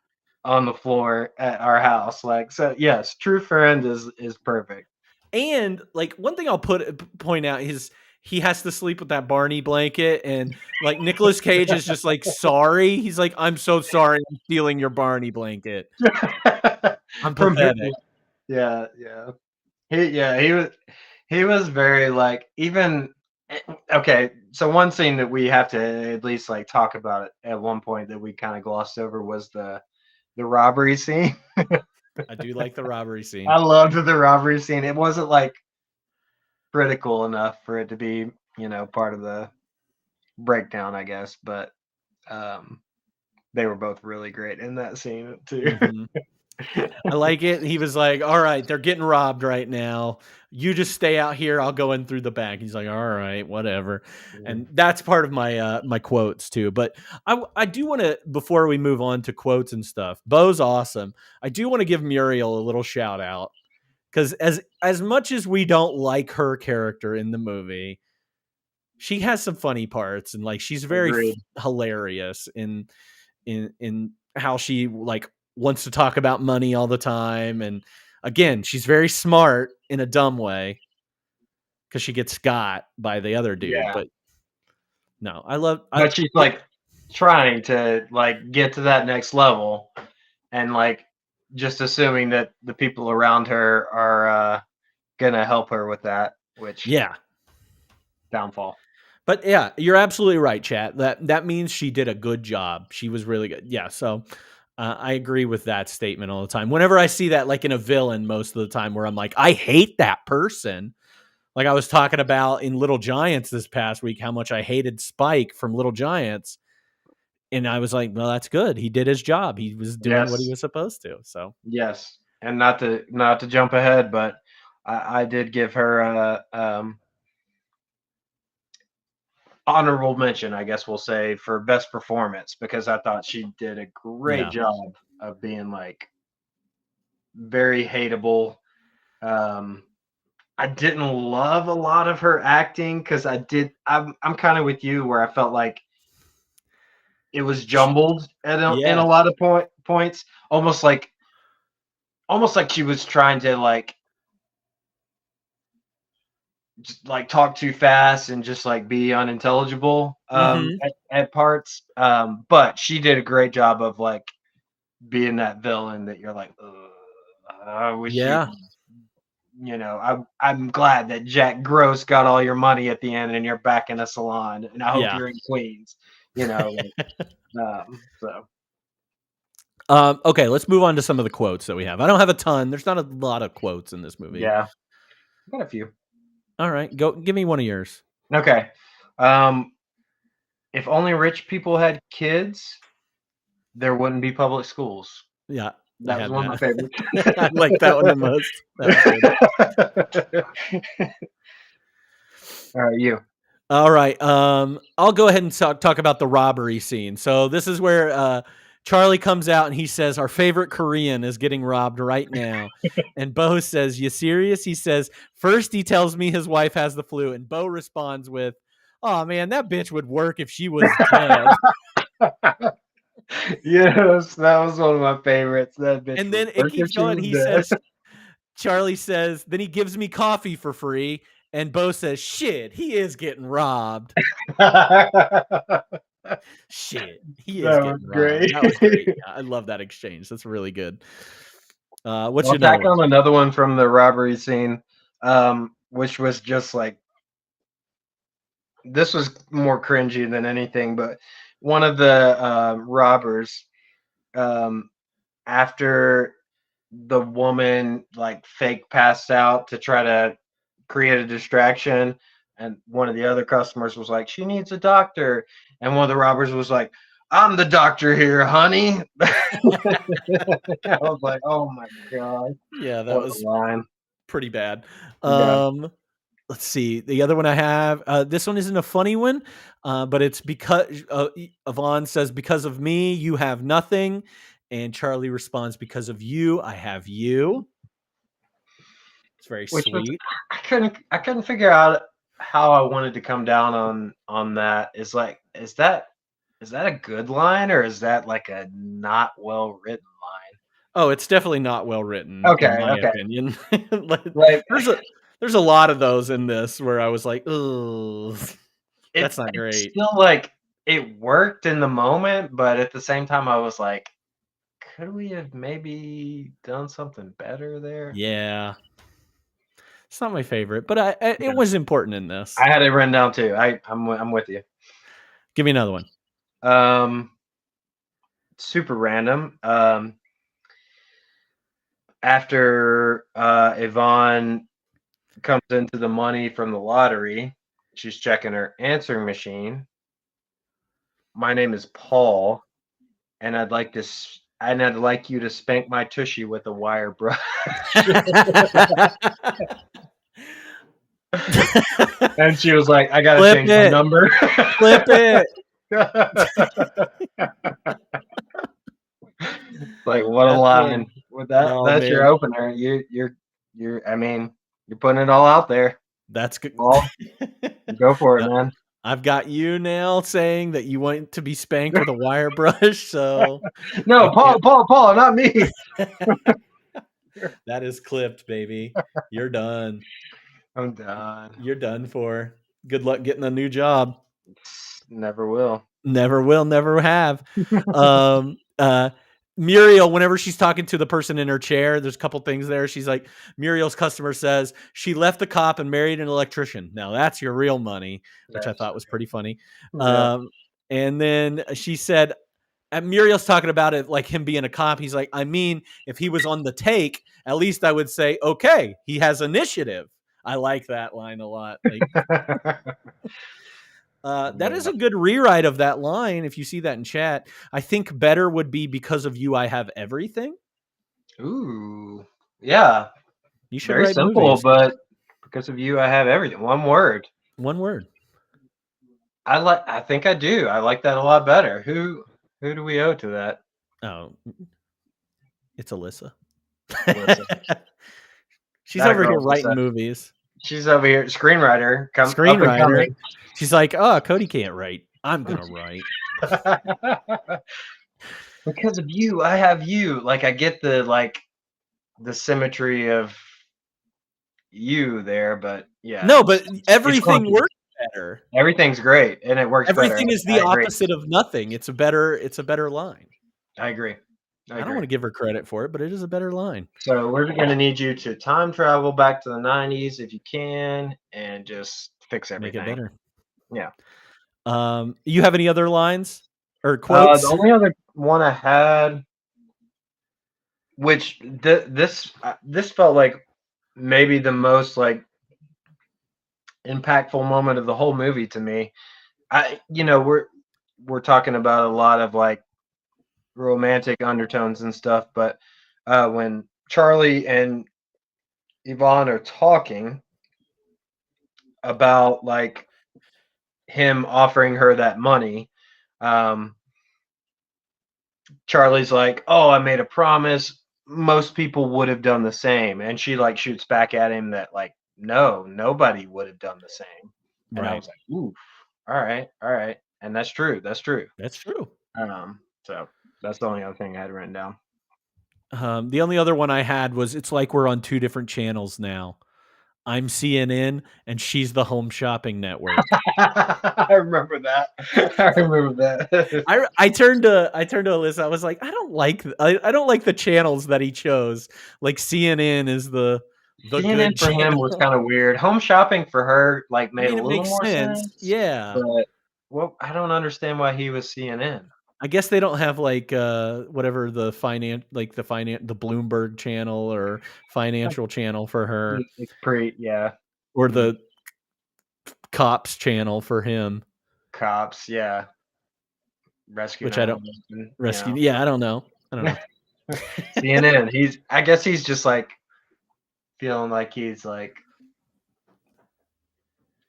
on the floor at our house. Like, so yes, true friend is perfect. And like one thing I'll point out is he has to sleep with that Barney blanket, and like Nicolas Cage is just like sorry. He's like, I'm so sorry, I'm stealing your Barney blanket. I'm pathetic. Yeah. He was very like, even okay. So one scene that we have to at least like talk about it at one point that we kind of glossed over was the robbery scene. I do like the robbery scene. I loved the robbery scene. It wasn't like critical enough for it to be, part of the breakdown, I guess, but they were both really great in that scene too. Mm-hmm. I like it. He was like, all right, they're getting robbed right now. You just stay out here. I'll go in through the back. He's like, all right, whatever. Mm-hmm. And that's part of my my quotes too. But I do want to, before we move on to quotes and stuff, Bo's awesome. I do want to give Muriel a little shout out, because as much as we don't like her character in the movie, she has some funny parts, and like she's very hilarious in how she like wants to talk about money all the time. And again, she's very smart in a dumb way because she gets got by the other dude. Yeah. But no, but she's like trying to like get to that next level, and like just assuming that the people around her are gonna help her with that, which downfall. But yeah, you're absolutely right, chat. That means she did a good job. She was really good. Yeah. So I agree with that statement all the time. Whenever I see that, like in a villain, most of the time, where I'm like, I hate that person. Like I was talking about in Little Giants this past week, how much I hated Spike from Little Giants. And I was like, well, that's good. He did his job. He was doing what he Yes. was supposed to. So Yes, and not to jump ahead, but I did give her a honorable mention, I guess we'll say, for best performance because I thought she did a great Yeah. job of being like very hateable. I didn't love a lot of her acting because I'm kind of with you where I felt like it was jumbled in Yeah. a lot of points, almost like she was trying to like just like talk too fast and just like be unintelligible Mhm. at parts. But she did a great job of like being that villain that you're like, "Ugh, I wish Yeah. I'm glad that Jack Gross got all your money at the end and you're back in a salon and I hope Yeah. you're in Queens, so Okay, let's move on to some of the quotes that we have. I don't have a ton. There's not a lot of quotes in this movie. yeah, got a few. All right, go give me one of yours. Okay. If only rich people had kids, there wouldn't be public schools. Yeah, That was one of my favorites. I like that one the most. That was good. All right, you. All right. I'll go ahead and talk about the robbery scene. So this is where Charlie comes out and he says, our favorite Korean is getting robbed right now. And Bo says, you serious? He says, first he tells me his wife has the flu. And Bo responds with, oh man, that bitch would work if she was dead. Yes, that was one of my favorites. That bitch. And then it keeps going. He says, Charlie says, then he gives me coffee for free. And Bo says, shit, he is getting robbed. Shit, he is getting robbed. Great. That was great. Yeah, I love that exchange. That's really good. What's your tack number? on another one from the robbery scene, which was just like, this was more cringy than anything, but one of the robbers, after the woman like fake passed out to try to create a distraction, and one of the other customers was like, she needs a doctor, and one of the robbers was like, I'm the doctor here, honey. I was like, oh my god. Yeah, that was line. pretty bad. Yeah. Let's see. The other one I have, this one isn't a funny one, but it's because Yvonne says, because of me, you have nothing. And Charlie responds, because of you, I have you. It's very sweet. I couldn't figure out how I wanted to come down on that. Is that a good line or is that like a not well written line? Oh, it's definitely not well written. Okay, in my opinion. Like there's a lot of those in this where I was like, "Ugh, that's not great." It's still like it worked in the moment, but at the same time, I was like, could we have maybe done something better there? Yeah, it's not my favorite, but it was important in this. I had it written down too. I'm with you. Give me another one. Super random. After Yvonne comes into the money from the lottery, she's checking her answering machine. My name is Paul, and I'd like you to spank my tushy with a wire brush. And she was like, I gotta change my number. Flip it. Like, what a line. With that, that's man. your opener. You're I mean, you're putting it all out there. That's good. Go for it, man. I've got you now saying that you want to be spanked with a wire brush. So no, Paul, not me. That is clipped, baby. You're done. I'm done. You're done for. Good luck getting a new job. Never will. Never will, never have. Muriel, whenever she's talking to the person in her chair, there's a couple things there. She's like, Muriel's customer says she left the cop and married an electrician. Now that's your real money, which I thought was pretty funny. Yeah. And then she said, And Muriel's talking about it like him being a cop. He's like, I mean, if he was on the take, at least I would say, okay, he has initiative. I like that line a lot. Like, that is a good rewrite of that line. If you see that in chat, I think better would be because of you, I have everything. Ooh, yeah. You should Very write simple, movies. but because of you, I have everything. One word. One word. I think I do. I like that a lot better. Who do we owe to that? Oh, it's Alyssa. Alyssa. She's That over here girl's writing upset. movies. She's over here, screenwriter. Screenwriter. She's like, oh, Cody can't write. I'm gonna write. Because of you, I have you. Like I get the symmetry of you there, but yeah. No, but everything clunky. works better. Everything's great and it works Everything better. is the I agree. opposite of nothing. It's a better line. I agree. I don't want to give her credit for it, but it is a better line. So we're going to need you to time travel back to the 90s if you can and just fix everything. Make it better. Yeah. You have any other lines or quotes? The only other one I had, which this felt like maybe the most like impactful moment of the whole movie to me. We're talking about a lot of like romantic undertones and stuff, but when Charlie and Yvonne are talking about like him offering her that money, Charlie's like, oh, I made a promise, most people would have done the same, and she like shoots back at him that like, no, nobody would have done the same. And I was like, ooh, all right, and that's true. That's true. So that's the only other thing I had written down. The only other one I had was, it's like we're on two different channels now. I'm CNN and she's the Home Shopping Network. I remember that. I turned to Alyssa. I was like, I don't like the channels that he chose. Like CNN is the CNN good for him channel. was kind of weird. Home Shopping for her like made a it little makes more sense. Yeah. But well, I don't understand why he was CNN. I guess they don't have like whatever the Bloomberg channel or financial channel for her. It's pretty, yeah. Or the cops channel for him. Cops, yeah. Rescue. Which I don't. Rescue. You know. Yeah, I don't know. CNN. I guess he's just like feeling like he's like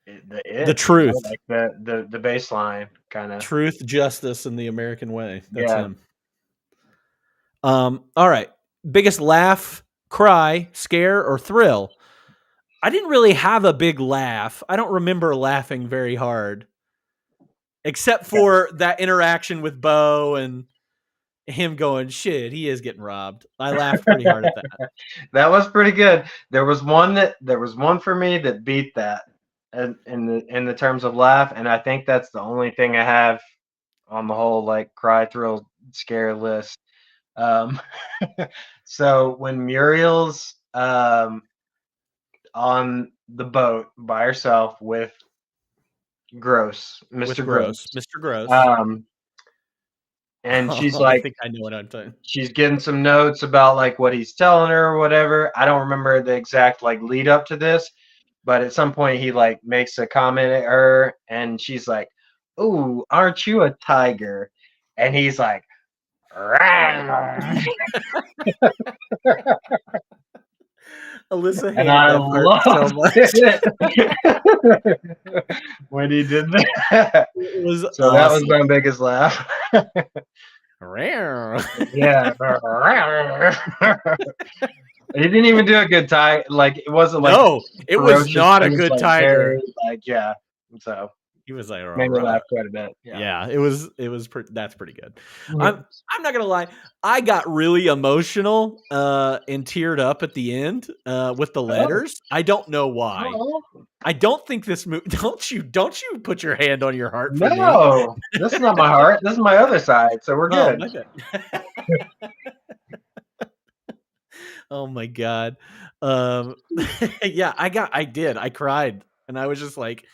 the truth, like the baseline kind of truth, justice, and the American way. That's him. All right, biggest laugh, cry, scare, or thrill. I didn't really have a big laugh. I don't remember laughing very hard, except for that interaction with Bo and him going, shit, he is getting robbed. I laughed pretty hard at that. That was pretty good. There was one for me that beat that in the terms of laugh, and I think that's the only thing I have on the whole like cry, thrill, scare list. So when Muriel's on the boat by herself with Mr. Gross. And she's like, I think I know what I'm saying. She's getting some notes about like what he's telling her or whatever. I don't remember the exact like lead up to this, but at some point he like makes a comment at her and she's like, "Ooh, aren't you a tiger?" And he's like, Alyssa and I loved so much. it when he did that. It was so awesome. That was my biggest laugh. Yeah. He didn't even do a good tiger. Like it wasn't like it was not a good tiger. Very, like yeah. So he was like made me laugh quite a bit. Yeah, it was that's pretty good. I'm not gonna lie, I got really emotional and teared up at the end with the letters. I don't know why. I don't think this movie. Don't you put your hand on your heart? For no, this is not my heart. This is my other side. So we're good. Oh my god. Yeah, I cried, and I was just like,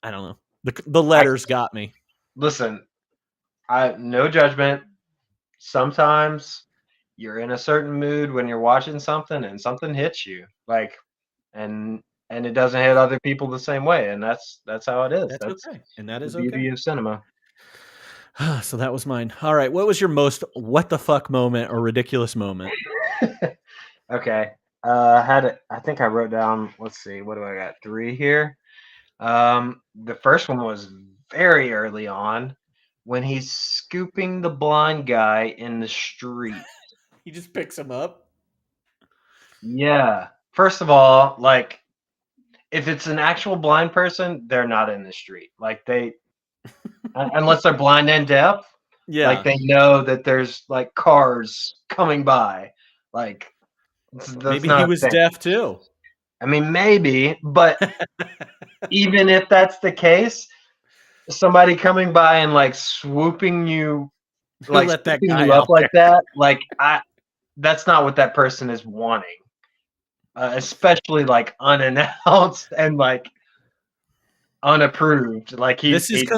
I don't know. The letters got me. Listen, No judgment. Sometimes you're in a certain mood when you're watching something and something hits you, like, and it doesn't hit other people the same way, and that's how it is. That's That's okay. And that the is beauty okay. of cinema. So that was mine. All right. What was your most what the fuck moment or ridiculous moment? Okay. I think I wrote down, let's see, what do I got? 3 here. The first one was very early on when he's scooping the blind guy in the street. He just picks him up. Yeah. First of all, like, if it's an actual blind person, they're not in the street. Like, unless they're blind and deaf, Yeah. like, they know that there's, like, cars coming by. Like, that's Maybe not he a was thing. deaf too. I mean, maybe, but even if that's the case, somebody coming by and, like, swooping you, like, Let that scooping guy you up out like there. that, like, that's not what that person is wanting. Especially, like, unannounced and, like, unapproved. Like, This is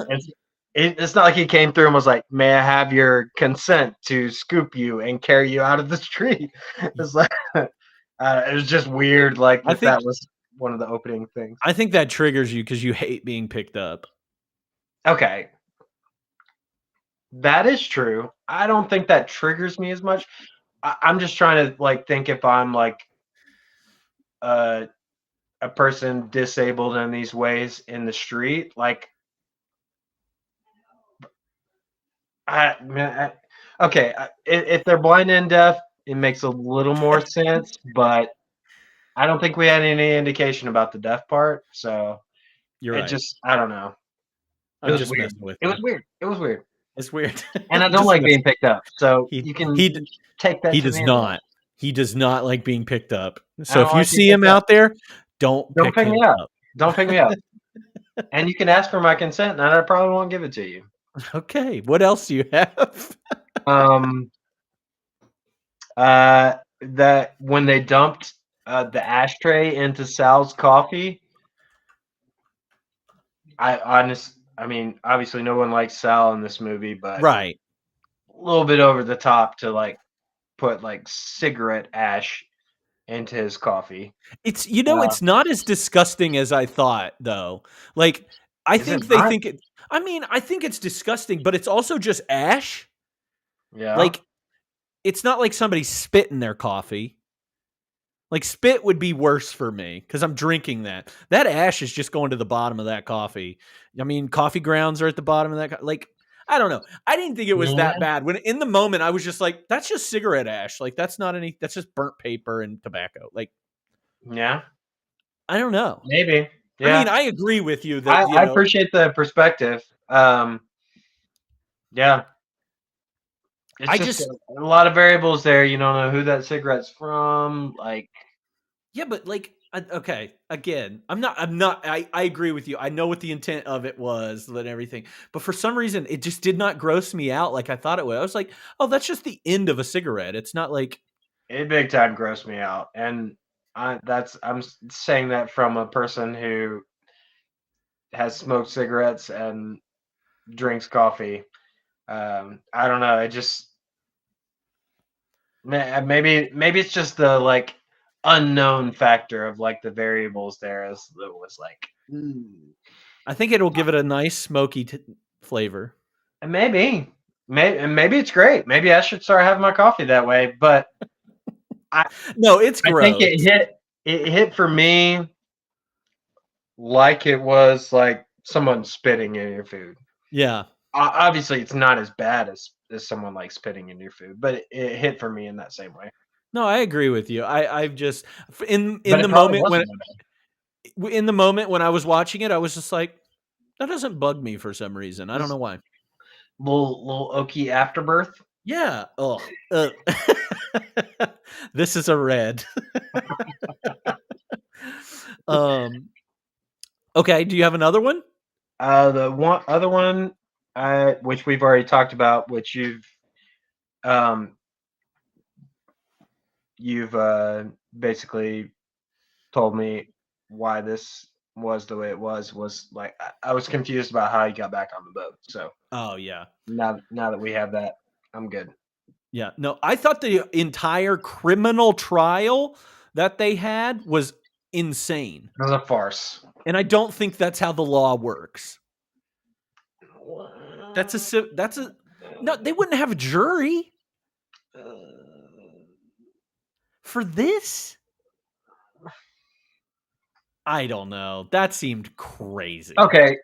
it's not like he came through and was like, "May I have your consent to scoop you and carry you out of the street?" It's like, it was just weird, like, I think that was one of the opening things. I think that triggers you because you hate being picked up. Okay. That is true. I don't think that triggers me as much. I'm just trying to, like, think if I'm, like, a person disabled in these ways in the street, like, okay, if they're blind and deaf, it makes a little more sense, but I don't think we had any indication about the deaf part, so You're it right. just, I don't know. It I'm was just weird. messing with It you. was weird. It was weird. It's weird. And I don't Just like mess- being picked up, so He- you can he- take that He to does me. not. He does not like being picked up. So don't if you like being see him picked up. out there, don't Don't pick him me up. up. Don't pick me up. And you can ask for my consent, and I probably won't give it to you. Okay. What else do you have? That when they dumped the ashtray into Sal's coffee, I mean, obviously no one likes Sal in this movie, but Right. a little bit over the top to, like, put, like, cigarette ash into his coffee. It's it's not as disgusting as I thought though. Like I Is think it they not? think it I mean, I think it's disgusting, but it's also just ash. Yeah. Like it's not like somebody spit in their coffee. Like spit would be worse for me because I'm drinking that. That ash is just going to the bottom of that coffee. I mean, coffee grounds are at the bottom of that. Like, I don't know. I didn't think it was that bad. When in the moment, I was just like, "That's just cigarette ash. Like, that's not any. That's just burnt paper and tobacco." Like, Yeah. I don't know. Maybe. Yeah. I mean, I agree with you that I appreciate the perspective. Yeah. It's just a lot of variables there. You don't know who that cigarette's from. Like, yeah, but like, okay, again, I agree with you. I know what the intent of it was and everything, but for some reason, it just did not gross me out like I thought it would. I was like, oh, that's just the end of a cigarette. It's not like it big time grossed me out, and I'm saying that from a person who has smoked cigarettes and drinks coffee. I don't know. It just maybe it's just the, like, unknown factor of, like, the variables there as it was like. I think it'll give it a nice smoky flavor. And maybe it's great. Maybe I should start having my coffee that way. But no, it's gross. I think it hit for me like it was like someone spitting in your food. Yeah. Obviously, it's not as bad as someone, like, spitting in your food, but it hit for me in that same way. No, I agree with you. I've just in the moment when I was watching it, I was just like, that doesn't bug me for some reason. I don't know why. Little oaky afterbirth. Yeah. Oh. This is a red. Okay. Do you have another one? The other one, which we've already talked about, which you've basically told me why this was the way it was like I was confused about how he got back on the boat. So Oh yeah. now that we have that, I'm good. Yeah. No, I thought the entire criminal trial that they had was insane. It was a farce. And I don't think that's how the law works. That's a no, they wouldn't have a jury for this. I don't know. That seemed crazy. Okay.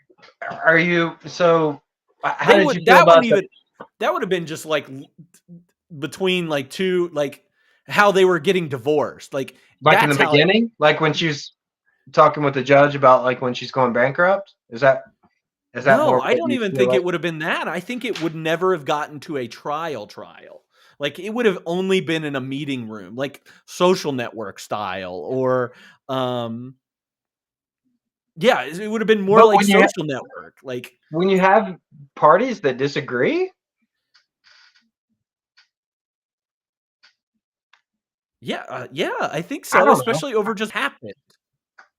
Are you so? How They did would- you feel about the, that would have been just like between like two, like how they were getting divorced. Like in the that's how- beginning, like when she's talking with the judge about like when she's going bankrupt? Is that No, more I what don't you even feel think like? it would have been that. I think it would never have gotten to a trial. Like it would have only been in a meeting room, like Social Network style, or yeah, it would have been more But like when you Social Network. Like when you have parties that disagree? yeah, I think I so, don't know. especially over just happened.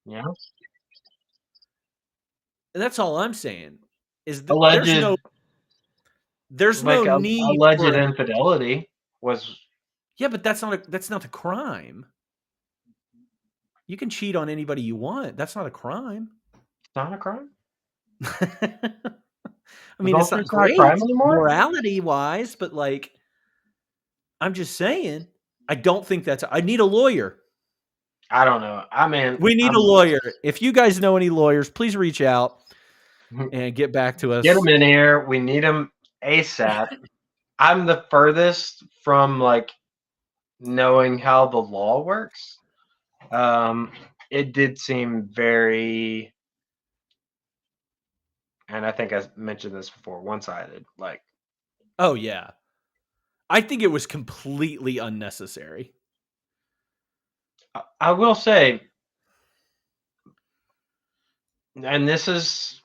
Yeah. And that's all I'm saying. Is that Alleged there's like no need alleged for infidelity was yeah, but that's not the crime. You can cheat on anybody you want. That's not a crime. not a crime. I mean, it's Adultery's not not a great crime anymore? morality wise, but like, I'm just saying, I don't think that's. I need a lawyer. I don't know. I mean, We need a lawyer. If you guys know any lawyers, please reach out and get back to us. Get them in here. We need them ASAP. I'm the furthest from like knowing how the law works. It did seem very, and I think I mentioned this before, one-sided. Like, Oh yeah, I think it was completely unnecessary. I will say, and this is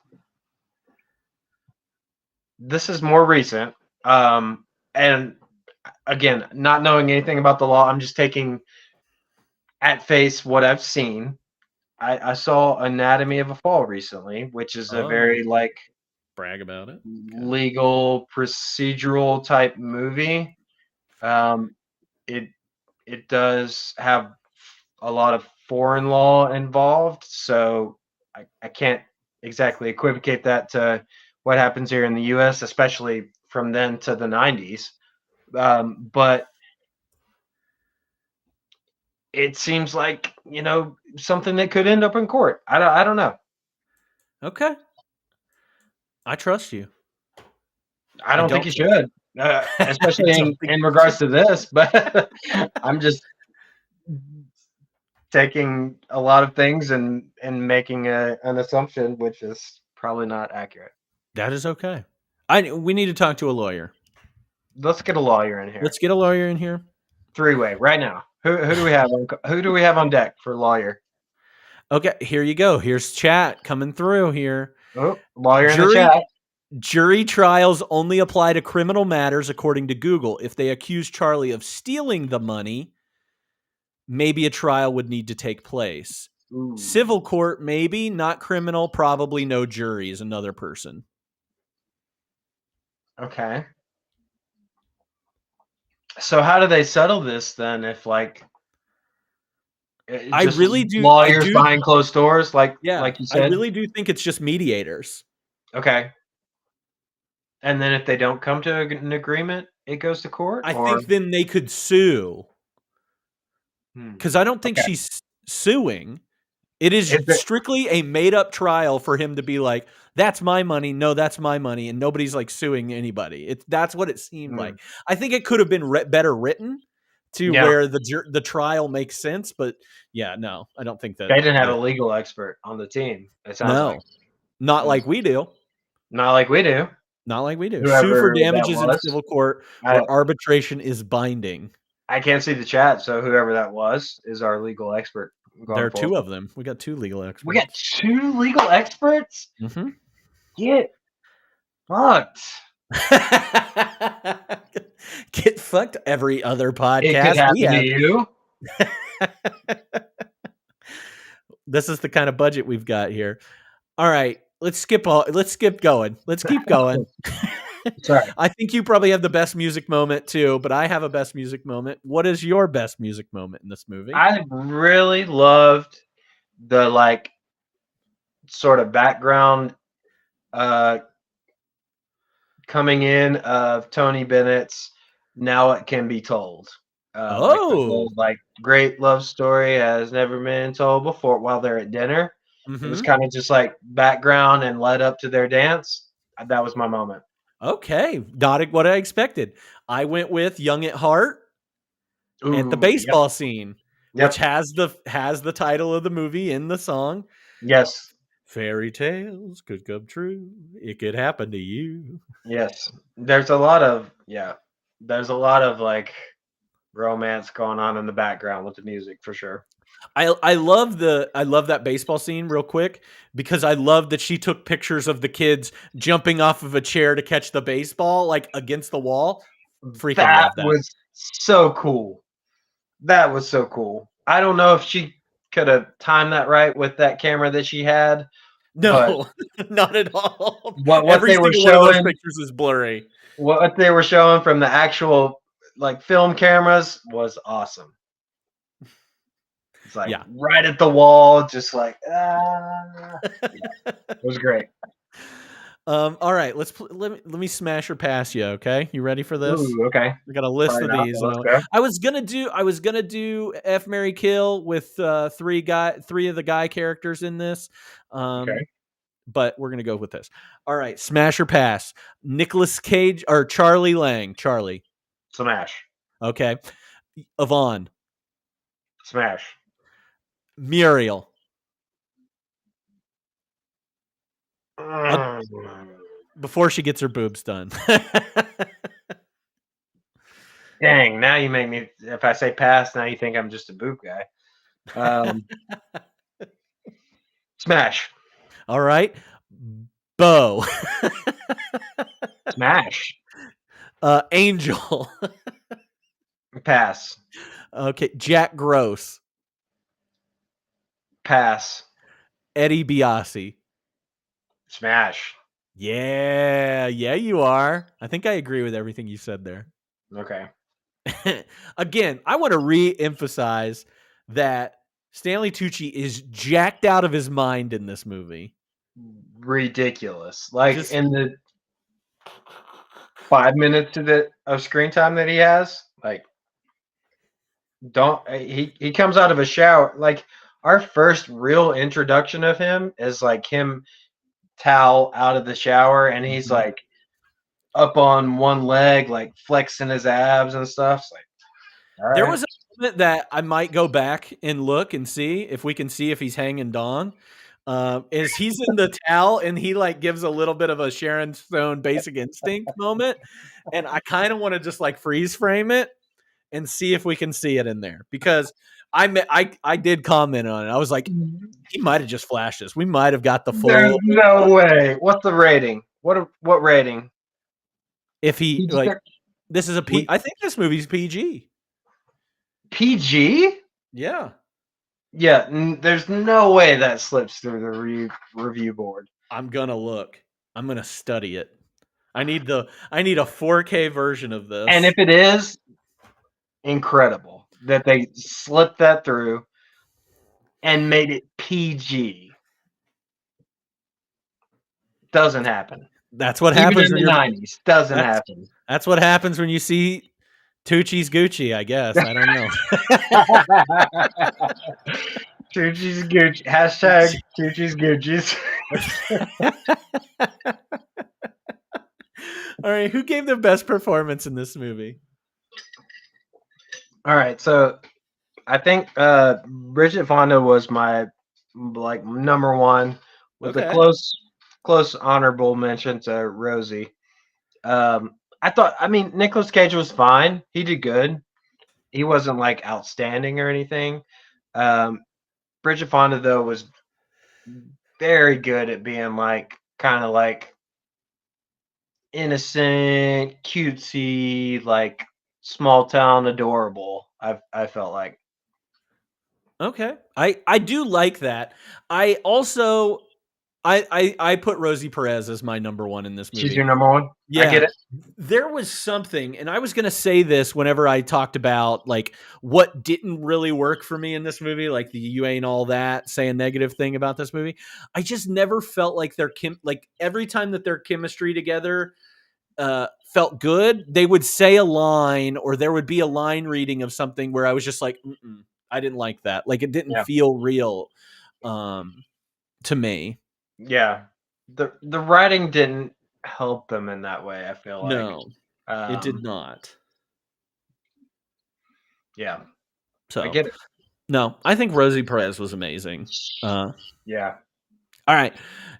more recent. And again, not knowing anything about the law, I'm just taking at face what I've seen. I saw Anatomy of a Fall recently, which is a Oh. very like Brag about it. legal procedural type movie. It does have a lot of foreign law involved, so I can't exactly equivocate that to what happens here in the U.S., especially from then to the 90s. But it seems like, something that could end up in court. I don't know. Okay, I trust you. I don't think don't you should, especially I don't think in you regards to this. But I'm just taking a lot of things and making an assumption, which is probably not accurate. That is okay. We need to talk to a lawyer. Let's get a lawyer in here. Let's get a lawyer in here. Three-way right now. Who do we have on? Who do we have on deck for lawyer? Okay, here you go. Here's chat coming through here. Oh, lawyer in the Jury- chat. Jury trials only apply to criminal matters, according to Google. If they accuse Charlie of stealing the money, maybe a trial would need to take place. Ooh. Civil court, maybe. Not criminal, probably no jury is another person. Okay. So how do they settle this then? If like, I just really do- lawyers I do- behind closed doors, like Yeah, like you I said. really do think it's just mediators. Okay. And then if they don't come to an agreement, it goes to court. I or? think then they could sue. Because I don't think Okay. she's suing. It is Is it- strictly a made-up trial for him to be like, that's my money. No, that's my money. And nobody's like suing anybody. That's what it seemed Hmm. like. I think it could have been better written to Yeah. where the trial makes sense. But yeah, no, I don't think that. They didn't have a legal expert on the team. It sounds No, like not like we do. not like we do. Not like we do. Sue Whoever for that damages in was. civil court I, where arbitration is binding. I can't see the chat, so whoever that was is our legal expert. going There are forward. two of them. We got two legal experts. We got two legal experts. hmm Get fucked. Get fucked every other It could podcast happen we have. to you. This is the kind of budget we've got here. All right, let's skip going. Let's keep going. Sorry. I think you probably have the best music moment too, but I have a best music moment. What is your best music moment in this movie? I really loved the like sort of background coming in of Tony Bennett's "Now It Can Be Told." Like the whole, like, great love story has never been told before while they're at dinner. It was kind of just like background and led up to their dance. That was my moment. Okay, not what I expected. I went with "Young at Heart" at the baseball scene, which has the title of the movie in the song. Yes. Fairy tales could come true. It could happen to you. Yes. There's a lot of like romance going on in the background with the music for sure. I love that baseball scene real quick because I love that she took pictures of the kids jumping off of a chair to catch the baseball like against the wall. Freaking love that. Was so cool. That was so cool. I don't know if she could have timed that right with that camera that she had. No, not at all. What they were showing, one of those pictures is blurry. What they were showing from the actual like film cameras was awesome. It's like right at the wall, just like it was great. All right, let me smash or pass you. Okay, you ready for this? Ooh, okay. We got a list of these. I was gonna do F, Marry, Kill with three of the guy characters in this. Okay. But we're gonna go with this. All right, smash or pass. Nicolas Cage or Charlie Lang? Charlie. Smash. Okay. Yvonne. Smash. Muriel. Before she gets her boobs done. Dang, now you make me, if I say pass, now you think I'm just a boob guy. Smash. All right. Bo. Smash. Angel. Pass. Okay. Jack Gross. Pass. Eddie Biasi. Smash. Yeah, you are. I think I agree with everything you said there. Okay. Again, I want to re-emphasize that Stanley Tucci is jacked out of his mind in this movie. Ridiculous. Like in the 5 minutes of screen time that he has, like he comes out of a shower. Like our first real introduction of him is like him towel out of the shower and he's like up on one leg, like flexing his abs and stuff. It's like, there was a moment that I might go back and look and see if we can see if he's hanging dong. Is he's in the towel and he like gives a little bit of a Sharon Stone Basic Instinct moment, and I kind of want to just like freeze frame it and see if we can see it in there because I did comment on it. I was like, he might have just flashed us. We might have got the full. There's no way. What's the rating? What rating? If he like, this is a P. I think this movie's PG. PG? Yeah. Yeah. There's no way that slips through the review board. I'm gonna look. I'm gonna study it. I need a 4K version of this. And if it is, incredible that they slipped that through and made it PG. Doesn't happen. That's what happens in the 90s. Doesn't happen. That's what happens when you see Tucci's Gucci, I guess. I don't know. Tucci's Gucci. Hashtag Tucci's Gucci's. All right. Who gave the best performance in this movie? All right. So I think Bridget Fonda was my like number one with a close honorable mention to Rosie. I mean, Nicolas Cage was fine. He did good. He wasn't like outstanding or anything. Bridget Fonda though was very good at being like kind of like innocent, cutesy, like small town adorable. I felt like. Okay. I do like that. I also I put Rosie Perez as my number one in this movie. She's your number one? I get Yeah. it. There was something, and I was going to say this whenever I talked about like what didn't really work for me in this movie, like the you ain't all that, say a negative thing about this movie. I just never felt like like every time that their chemistry together felt good, they would say a line or there would be a line reading of something where I was just like, I didn't like that. Like it didn't Yeah. feel real to me. Yeah. The writing didn't help them in that way, I feel like. No, it did not. Yeah. So I get it. No, I think Rosie Perez was amazing. Yeah. All right.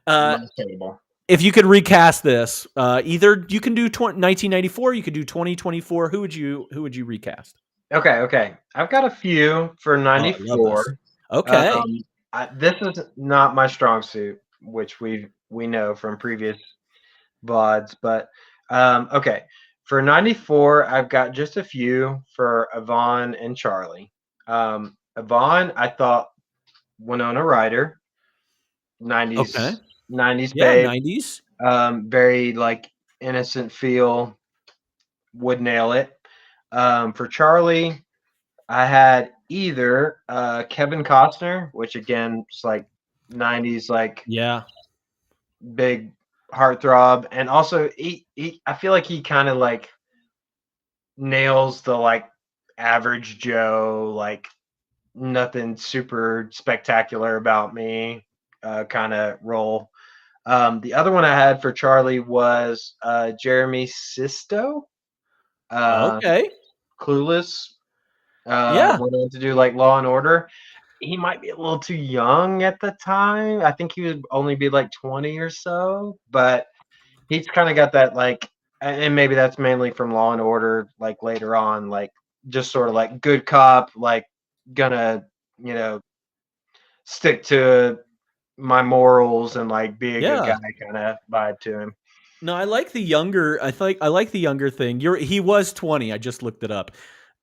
Understandable. If you could recast this, either you can do 1994, you could do 2024. Who would you recast? Okay. I've got a few for 94. Okay. This is not my strong suit, which we know from previous VODs, but okay. For 94, I've got just a few for Yvonne and Charlie. Yvonne, I thought Winona Ryder, 90s, Okay. 90s Yeah, babe, 90s. very like innocent feel, would nail it. For Charlie, I had either Kevin Costner, which again is like 90s, like Yeah. big heartthrob, and also he I feel like he kind of like nails the like average Joe, like nothing super spectacular about me kind of role. The other one I had for Charlie was Jeremy Sisto. Okay. Clueless. Yeah. Went on to do like Law and Order. He might be a little too young at the time. I think he would only be like 20 or so, but he's kind of got that like, and maybe that's mainly from Law and Order, like later on, like just sort of like good cop, like gonna, stick to my morals and like be a good guy kind of vibe to him. No, I like the younger. I like the younger thing. He was 20. I just looked it up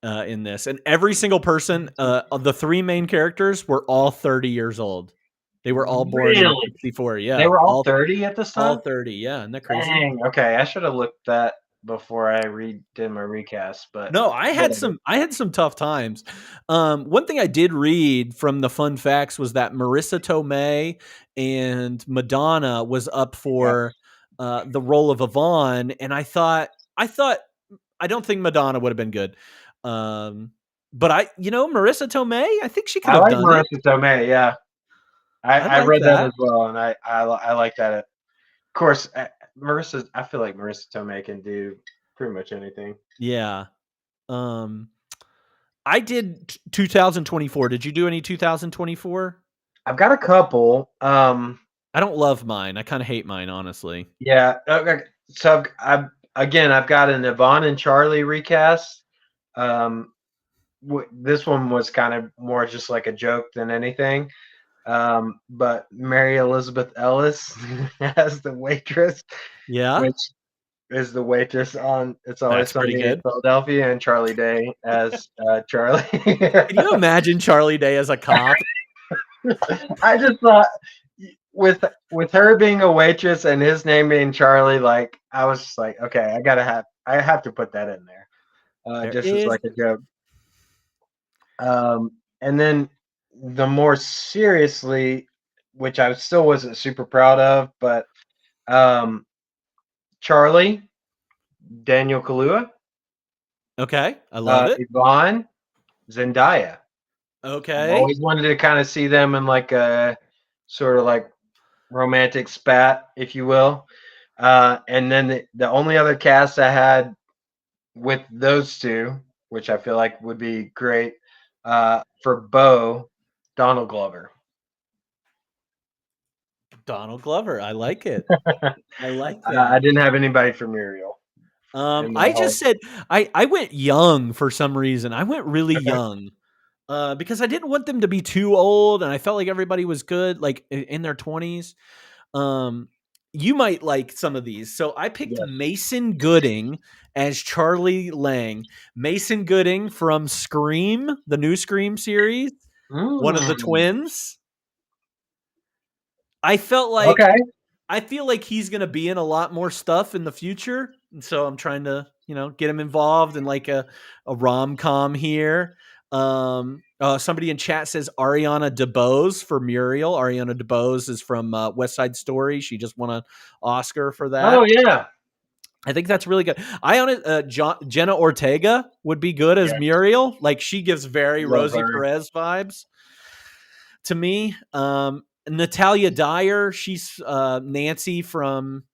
in this, and every single person of the three main characters were all 30 years old. They were all born in 64. Yeah, they were all 30 at this time. All 30. Yeah, isn't that crazy? Dang, okay, I should have looked that before I did my recast. But no, I had some tough times. One thing I did read from the fun facts was that Marissa Tomei and Madonna was up for the role of Yvonne, and I thought I don't think Madonna would have been good. But Marissa Tomei, I think she could have done Marissa it. Tomei, yeah. I read that as well, and I like that. Of course, I feel like Marissa Tomei can do pretty much anything. Yeah. I did 2024. Did you do any 2024? I've got a couple. I don't love mine. I kind of hate mine, honestly. Yeah. Okay. So I've got an Yvonne and Charlie recast. This one was kind of more just like a joke than anything. But Mary Elizabeth Ellis as the waitress. Yeah. Which is the waitress on It's Always Sunny in Philadelphia, and Charlie Day as Charlie. Can you imagine Charlie Day as a cop? I just thought with her being a waitress and his name being Charlie, like I was just like, okay, I have to put that in there. Just as like a joke. And then the more seriously, which I still wasn't super proud of, but Charlie, Daniel Kaluuya. Okay, I love it. Yvonne, Zendaya. Okay. I always wanted to kind of see them in like a sort of like romantic spat, if you will. And then the only other cast I had with those two, which I feel like would be great, for Bo, Donald Glover. Donald Glover. I like it. I like that. I didn't have anybody for Muriel. I just said I went young for some reason. I went really young because I didn't want them to be too old, and I felt like everybody was good, like in their 20s. You might like some of these. So I picked Mason Gooding as Charlie Lang. Mason Gooding from Scream, the new Scream series. one of the Mm. twins. I felt like Okay. I feel like he's going to be in a lot more stuff in the future. And so I'm trying to, get him involved in like a rom-com here. Somebody in chat says Ariana DeBose for Muriel. Ariana DeBose is from West Side Story. She just won an Oscar for that. Oh yeah. I think that's really good. Jenna Ortega would be good as Yes. Muriel. Like she gives very Love Rosie her. Perez vibes to me. Natalia Dyer, she's Nancy from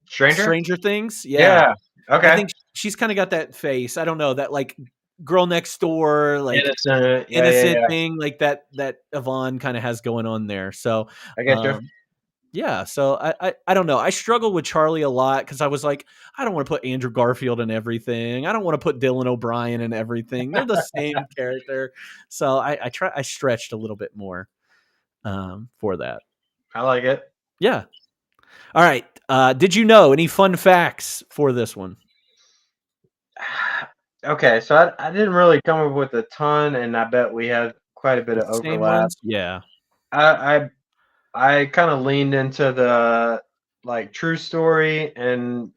Stranger Things. Yeah. Okay. I think she's kind of got that face. I don't know, that like girl next door, like innocent. innocent Yeah. thing, like that Yvonne kind of has going on there. So I get you. yeah, so I don't know. I struggled with Charlie a lot because I was like, I don't want to put Andrew Garfield in everything. I don't want to put Dylan O'Brien in everything. They're the same character. So I stretched a little bit more for that. I like it. Yeah. All right. Did you know any fun facts for this one? Okay, so I didn't really come up with a ton, and I bet we had quite a bit of Same overlap. ones? Yeah. I kind of leaned into the like true story and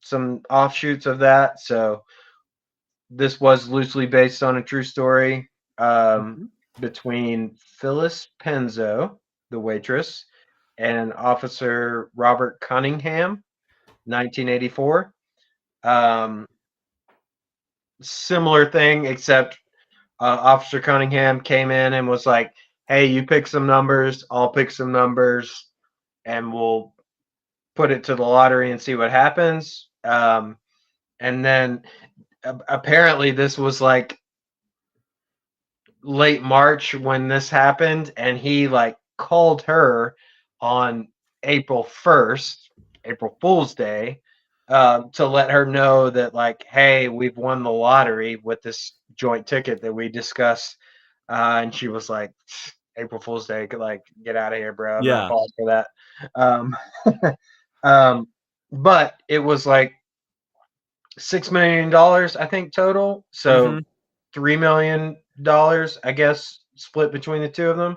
some offshoots of that. So this was loosely based on a true story between Phyllis Penzo, the waitress, and Officer Robert Cunningham, 1984. Similar thing, except Officer Cunningham came in and was like, hey, you pick some numbers, I'll pick some numbers, and we'll put it to the lottery and see what happens. And then apparently this was like late March when this happened, and he like called her on April 1st, April Fool's Day, to let her know that like, hey, we've won the lottery with this joint ticket that we discussed. And she was like, April Fool's Day, like, get out of here, bro. I'm not falling for that. But it was like $6 million, I think, total. So $3 million, I guess, split between the two of them.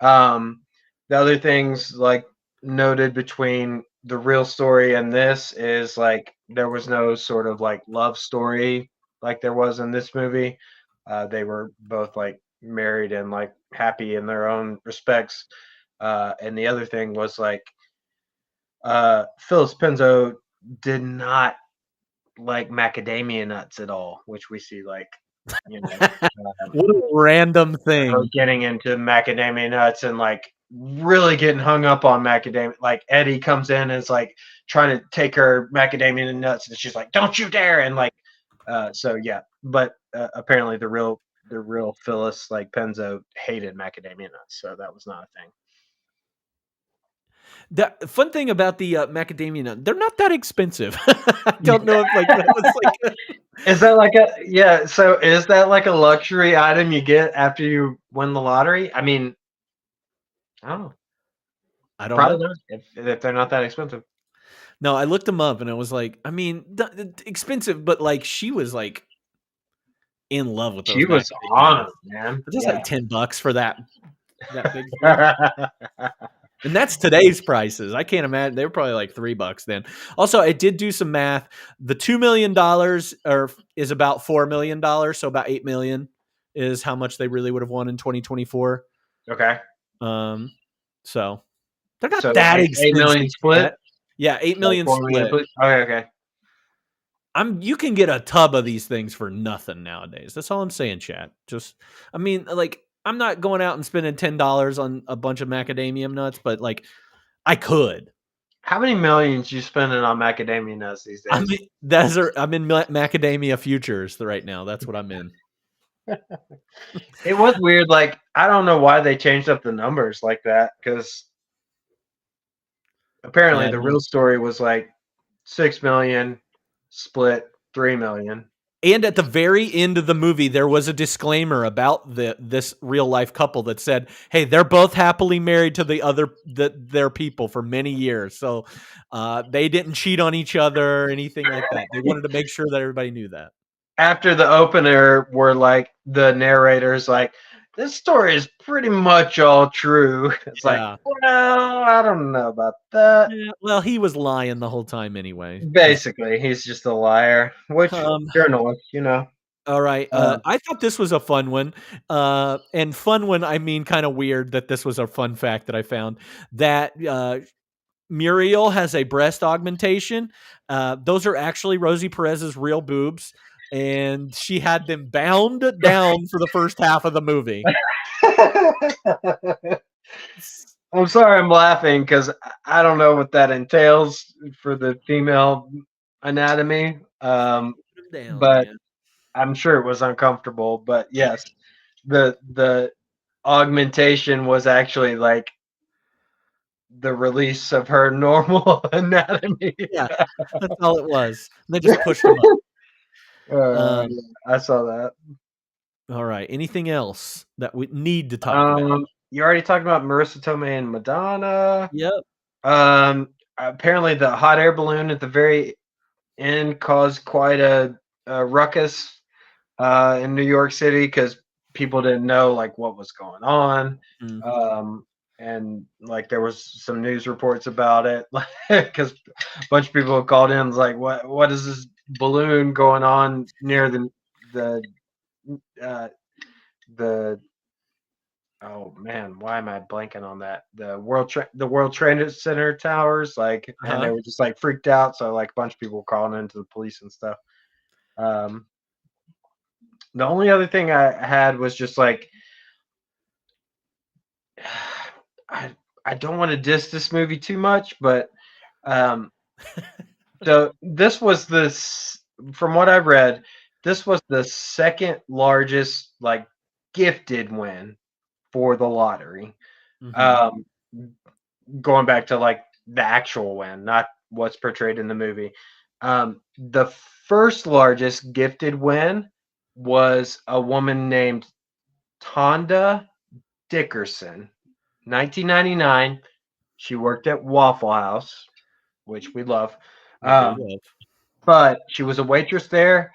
The other things like noted between the real story and this is like there was no sort of like love story like there was in this movie. They were both like married and like happy in their own respects. And the other thing was like Phyllis Penzo did not like macadamia nuts at all, which we see like, what a random thing. Getting into macadamia nuts and like really getting hung up on macadamia. Like Eddie comes in and is like trying to take her macadamia nuts, and she's like, "Don't you dare!" And like, so yeah. But apparently, the real Phyllis like Penzo hated macadamia nuts, so that was not a thing. The fun thing about the macadamia nut, they're not that expensive. I don't know if like that was like. Is that like a So is that like a luxury item you get after you win the lottery? I mean, I don't know. I don't Probably know not, if they're not that expensive. No, I looked them up and I was like, I mean, expensive, but like she was like in love with those. She was on it, man. Just like $10 for that big thing. And that's today's prices. I can't imagine. They were probably like $3 then. Also, I did do some math. The $2 million is about $4 million. So about $8 million is how much they really would have won in 2024. Okay. So they're not that expensive. 8 million split? Yeah, 8 million split. Okay. You can get a tub of these things for nothing nowadays. That's all I'm saying, chat. I mean, like, I'm not going out and spending $10 on a bunch of macadamia nuts, but like I could. How many millions you spending on macadamia nuts these days? I'm in macadamia futures right now. That's what I'm in. It was weird. Like, I don't know why they changed up the numbers like that, because apparently the real story was like 6 million split 3 million. And at the very end of the movie, there was a disclaimer about this real life couple that said, "Hey, they're both happily married to their people for many years, so they didn't cheat on each other or anything like that." They wanted to make sure that everybody knew that. After the opener, were like the narrators like, this story is pretty much all true. It's like, Yeah. well, I don't know about that. Yeah, well, he was lying the whole time anyway. Basically, he's just a liar. Which Um, journalist, you know? All right. Um, I thought this was a fun one. And fun one, I mean, kind of weird that this was a fun fact that I found that Muriel has a breast augmentation. Those are actually Rosie Perez's real boobs, and she had them bound down for the first half of the movie. I'm sorry, I'm laughing because I don't know what that entails for the female anatomy. Down, But man. I'm sure it was uncomfortable. But yes, the augmentation was actually like the release of her normal anatomy. Yeah, that's all it was. And they just pushed them up. Uh, I saw that. All right. Anything else that we need to talk about? You already talked about Marissa Tomei and Madonna. Yep. Apparently the hot air balloon at the very end caused quite a ruckus in New York City because people didn't know like what was going on. Mhm. And like there was some news reports about it because a bunch of people called in like what is this balloon going on near the oh man, why am I blanking on that? The World Trade Center towers, like, and they Uh-huh. were just like freaked out. So like a bunch of people were calling into the police and stuff. Um, the only other thing I had was just like, I don't want to diss this movie too much, but um, so this was from what I've read, this was the second largest like gifted win for the lottery. Mhm. Um, going back to like the actual win, not what's portrayed in the movie. The first largest gifted win was a woman named Tonda Dickerson, 1999. She worked at Waffle House, which we love. We do Um, love. but she was a waitress there.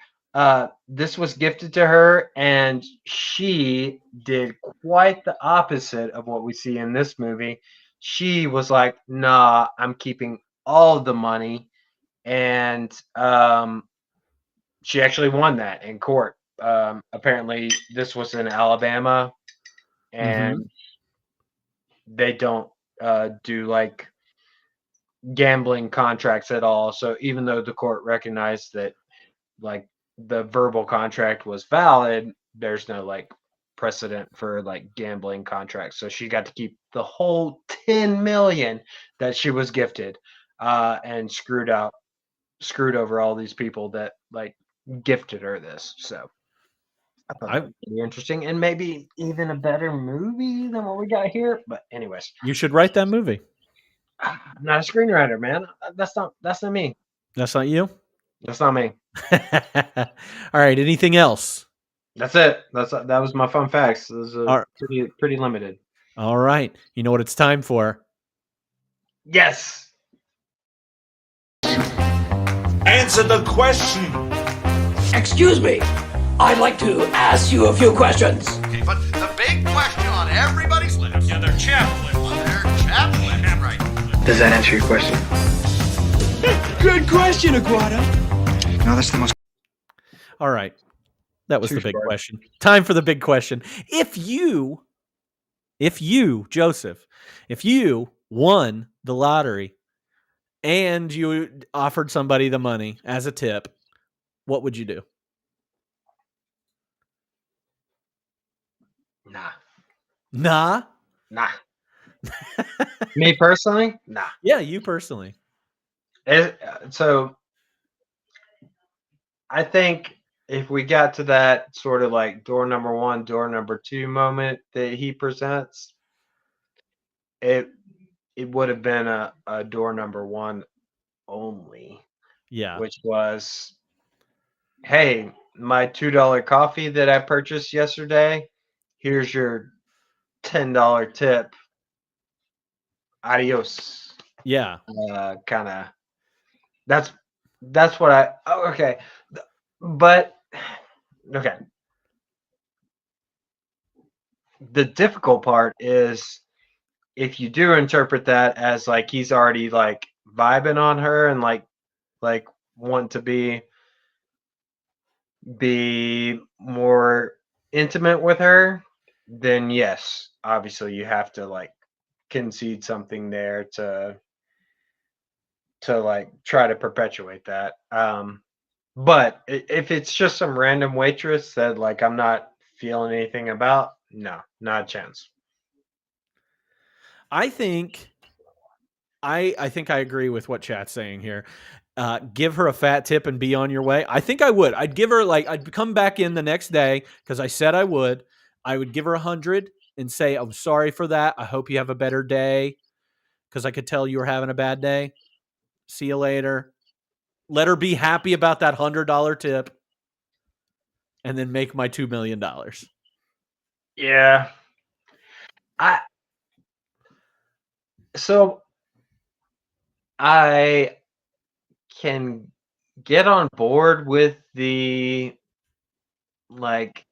This was gifted to her, and she did quite the opposite of what we see in this movie. She was like, "Nah, I'm keeping all of the money," and she actually won that in court. Apparently, this was in Alabama, Mhm. and they don't do like gambling contracts at all. So even though the court recognized that like the verbal contract was valid, there's no like precedent for like gambling contracts. So she got to keep the whole 10 million that she was gifted, and screwed over all these people that like gifted her this. So I thought that was pretty interesting and maybe even a better movie than what we got here. But anyways, You should write that movie. I'm not a screenwriter, man. That's not me. That's not you? That's not me. All right. Anything else? That's it. That was my fun facts. It was All pretty limited. All right. You know what it's time for? Yes. Answer the question. Excuse me. I'd like to ask you a few questions. Okay, but the big question on everybody's lips. Yeah, they're chaplain. On their chat lips, right? Does that answer your question? Good question, Aguado. No, that's the most. All right. That was Too the big short. question. Time for the big question. If you, Joseph, if you won the lottery and you offered somebody the money as a tip, what would you do? Nah. Nah. Me personally? Nah. Yeah, you personally. So I think if we got to that sort of like door number 1, door number 2 moment that he presents, it would have been a door number 1 only, Yeah. which was, hey, my $2 coffee that I purchased yesterday, here's your $10 tip. Adios. Yeah. Kind of. That's what I. Oh, okay, but okay. the difficult part is if you do interpret that as like he's already like vibing on her and like want to be more intimate with her, then yes, obviously you have to like concede something there to like try to perpetuate that. But if it's just some random waitress that like I'm not feeling anything about, no, not a chance. I think I agree with what chat's saying here. Give her a fat tip and be on your way. I think I would. I'd give her like I'd come back in the next day because I said I would. I would give her 100 and say, "I'm sorry for that. I hope you have a better day," because I could tell you were having a bad day. See you later. Let her be happy about that $100 tip, and then make my $2 million. Yeah. So I can get on board with the like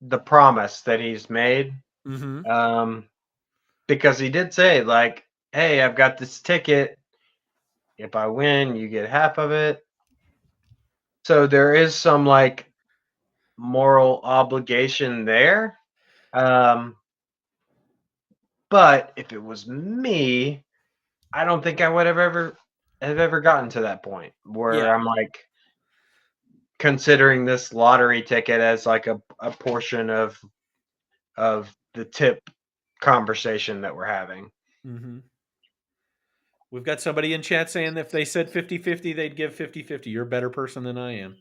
the promise that he's made. Mm-hmm. Because he did say like, hey, I've got this ticket. If I win, you get half of it. So there is some like moral obligation there. But if it was me, I don't think I would have ever gotten to that point where I'm like considering this lottery ticket as like a portion of the tip conversation that we're having. Mm-hmm. We've got somebody in chat saying if they said 50-50, they'd give 50-50. You're a better person than I am.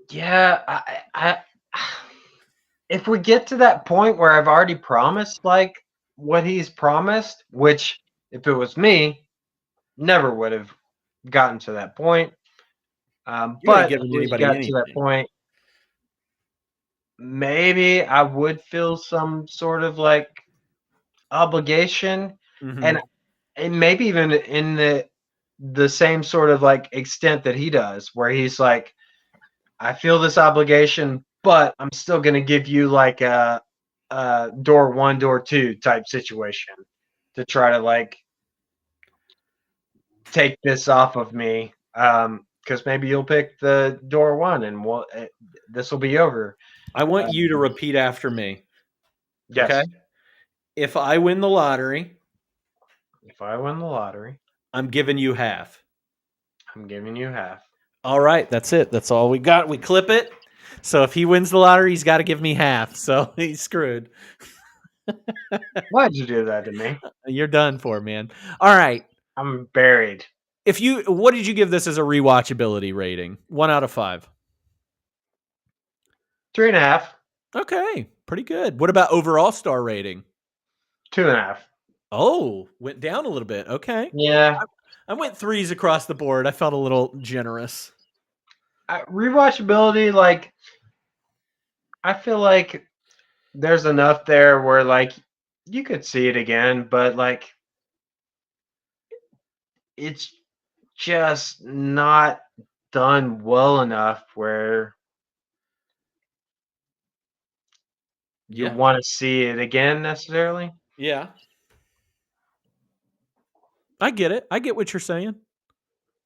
Yeah, I if we get to that point where I've already promised like what he's promised, which if it was me, never would have gotten to that point. But if we got to that point, maybe I would feel some sort of like obligation, and maybe even in the same sort of like extent that he does, where he's like, I feel this obligation, but I'm still going to give you like a door 1, door 2 type situation to try to like take this off of me. Because maybe you'll pick the door 1 and this will be over. I want you to repeat after me. Yes. Okay. If I win the lottery. I'm giving you half. I'm giving you half. All right. That's it. That's all we got. We clip it. So if he wins the lottery, he's got to give me half. So he's screwed. Why'd you do that to me? You're done for, man. All right. I'm buried. What did you give this as a rewatchability rating? 1 out of 5. 3.5. Okay. Pretty good. What about overall star rating? 2.5. Oh, went down a little bit. Okay. Yeah. I went 3s across the board. I felt a little generous. Rewatchability, like, I feel like there's enough there where, like, you could see it again, but, like, it's just not done well enough where you want to see it again necessarily. Yeah. I get it. I get what you're saying.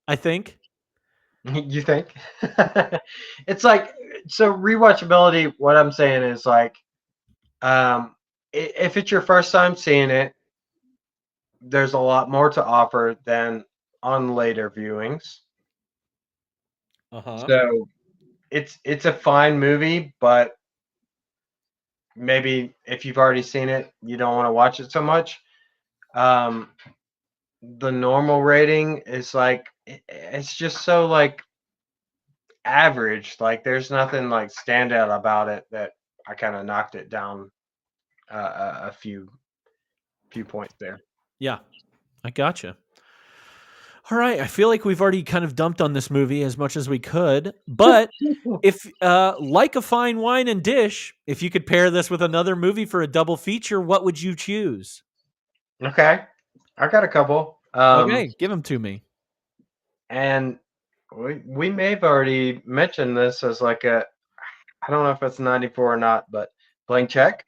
I think. You think? It's like, so rewatchability, what I'm saying is like, if it's your first time seeing it, there's a lot more to offer than on later viewings. So it's a fine movie, but maybe if you've already seen it, you don't want to watch it so much. The normal rating is like, it's just so like average. Like there's nothing like standout about it that I kind of knocked it down a few points there. Yeah, I gotcha. All right, I feel like we've already kind of dumped on this movie as much as we could, but if like a fine wine and dish, if you could pair this with another movie for a double feature, what would you choose? Okay, I got a couple. Okay, give them to me. And we may have already mentioned this as like I don't know if it's 94 or not, but Blank Check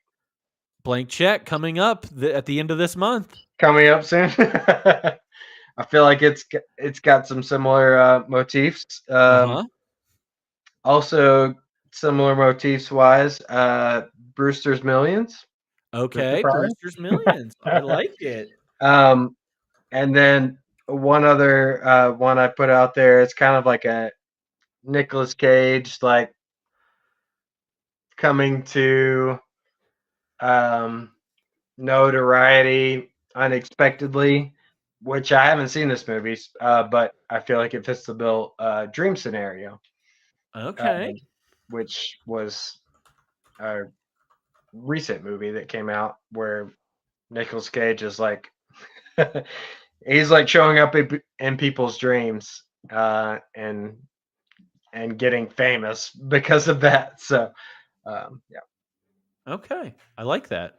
Blank Check coming up at the end of this month. coming up soon. I feel like it's got some similar motifs. Also similar motifs wise, Brewster's Millions. Okay, Pryor. Brewster's Millions. I like it. And then one other one I put out there. It's kind of like a Nicolas Cage, like coming to notoriety unexpectedly, which I haven't seen this movie, but I feel like it fits the bill. Dream Scenario. Okay. Which was a recent movie that came out where Nicolas Cage is like he's like showing up in people's dreams and getting famous because of that. So yeah. Okay, I like that.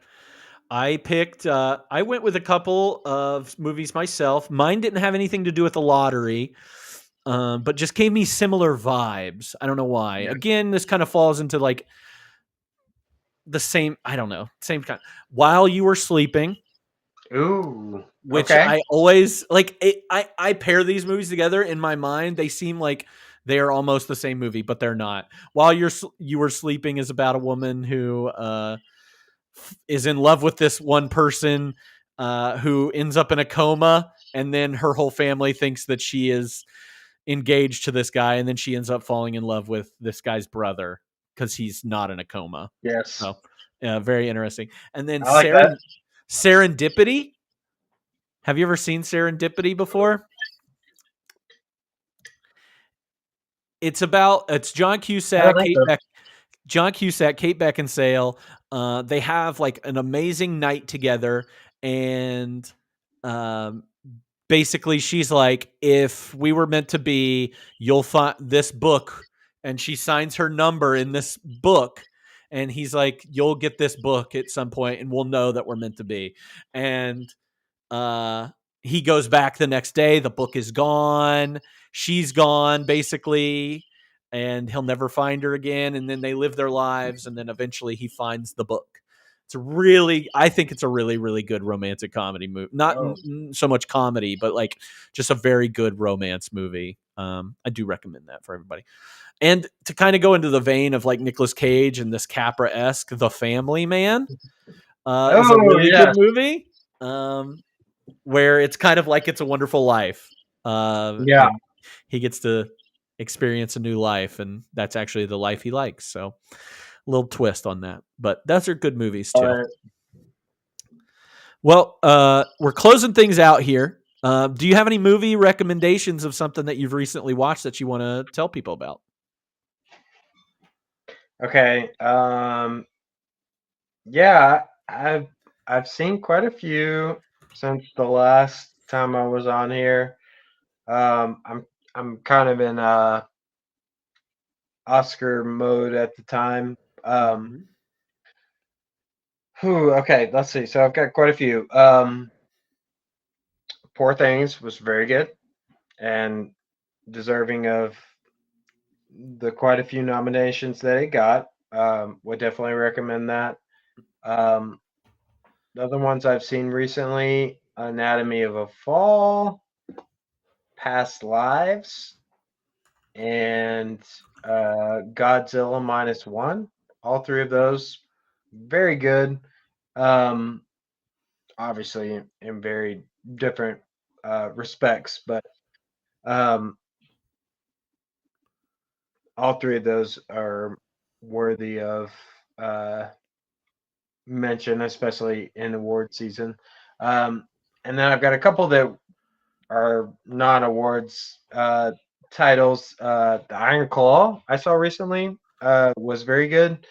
I picked. I went with a couple of movies myself. Mine didn't have anything to do with the lottery, but just gave me similar vibes. I don't know why. Yeah. Again, this kind of falls into like the same. I don't know, same kind. While You Were Sleeping. Ooh. Which okay. I always like. I pair these movies together in my mind. They seem like they are almost the same movie, but they're not. While You Were Sleeping is about a woman who is in love with this one person who ends up in a coma, and then her whole family thinks that she is engaged to this guy, and then she ends up falling in love with this guy's brother because he's not in a coma. Yes. So very interesting. And then I like that. Serendipity. Have you ever seen Serendipity before? It's John Cusack, John Cusack, Kate Beckinsale. They have like an amazing night together, and basically she's like, if we were meant to be, you'll find this book, and she signs her number in this book, and he's like, you'll get this book at some point, and we'll know that we're meant to be. And he goes back the next day, the book is gone, she's gone basically, and he'll never find her again. And then they live their lives, and then eventually he finds the book. I think it's a really, really good romantic comedy movie. Not so much comedy, but like just a very good romance movie. I do recommend that for everybody. And to kind of go into the vein of like Nicolas Cage and this Capra-esque, The Family Man is a really good movie. Where it's kind of like It's a Wonderful Life. He gets to experience a new life, and that's actually the life he likes. So a little twist on that, but those are good movies too. Well, we're closing things out here. Do you have any movie recommendations of something that you've recently watched that you want to tell people about? Okay. Yeah, I've seen quite a few since the last time I was on here. I'm kind of in Oscar mode at the time. Okay, let's see. So I've got quite a few. Poor Things was very good and deserving of the quite a few nominations that it got. Would definitely recommend that. The other ones I've seen recently, Anatomy of a Fall, Past Lives, and Godzilla -1. All three of those very good. Obviously in very different respects, but all three of those are worthy of mention, especially in award season. And then I've got a couple that are non-awards titles. The Iron Claw I saw recently was very good.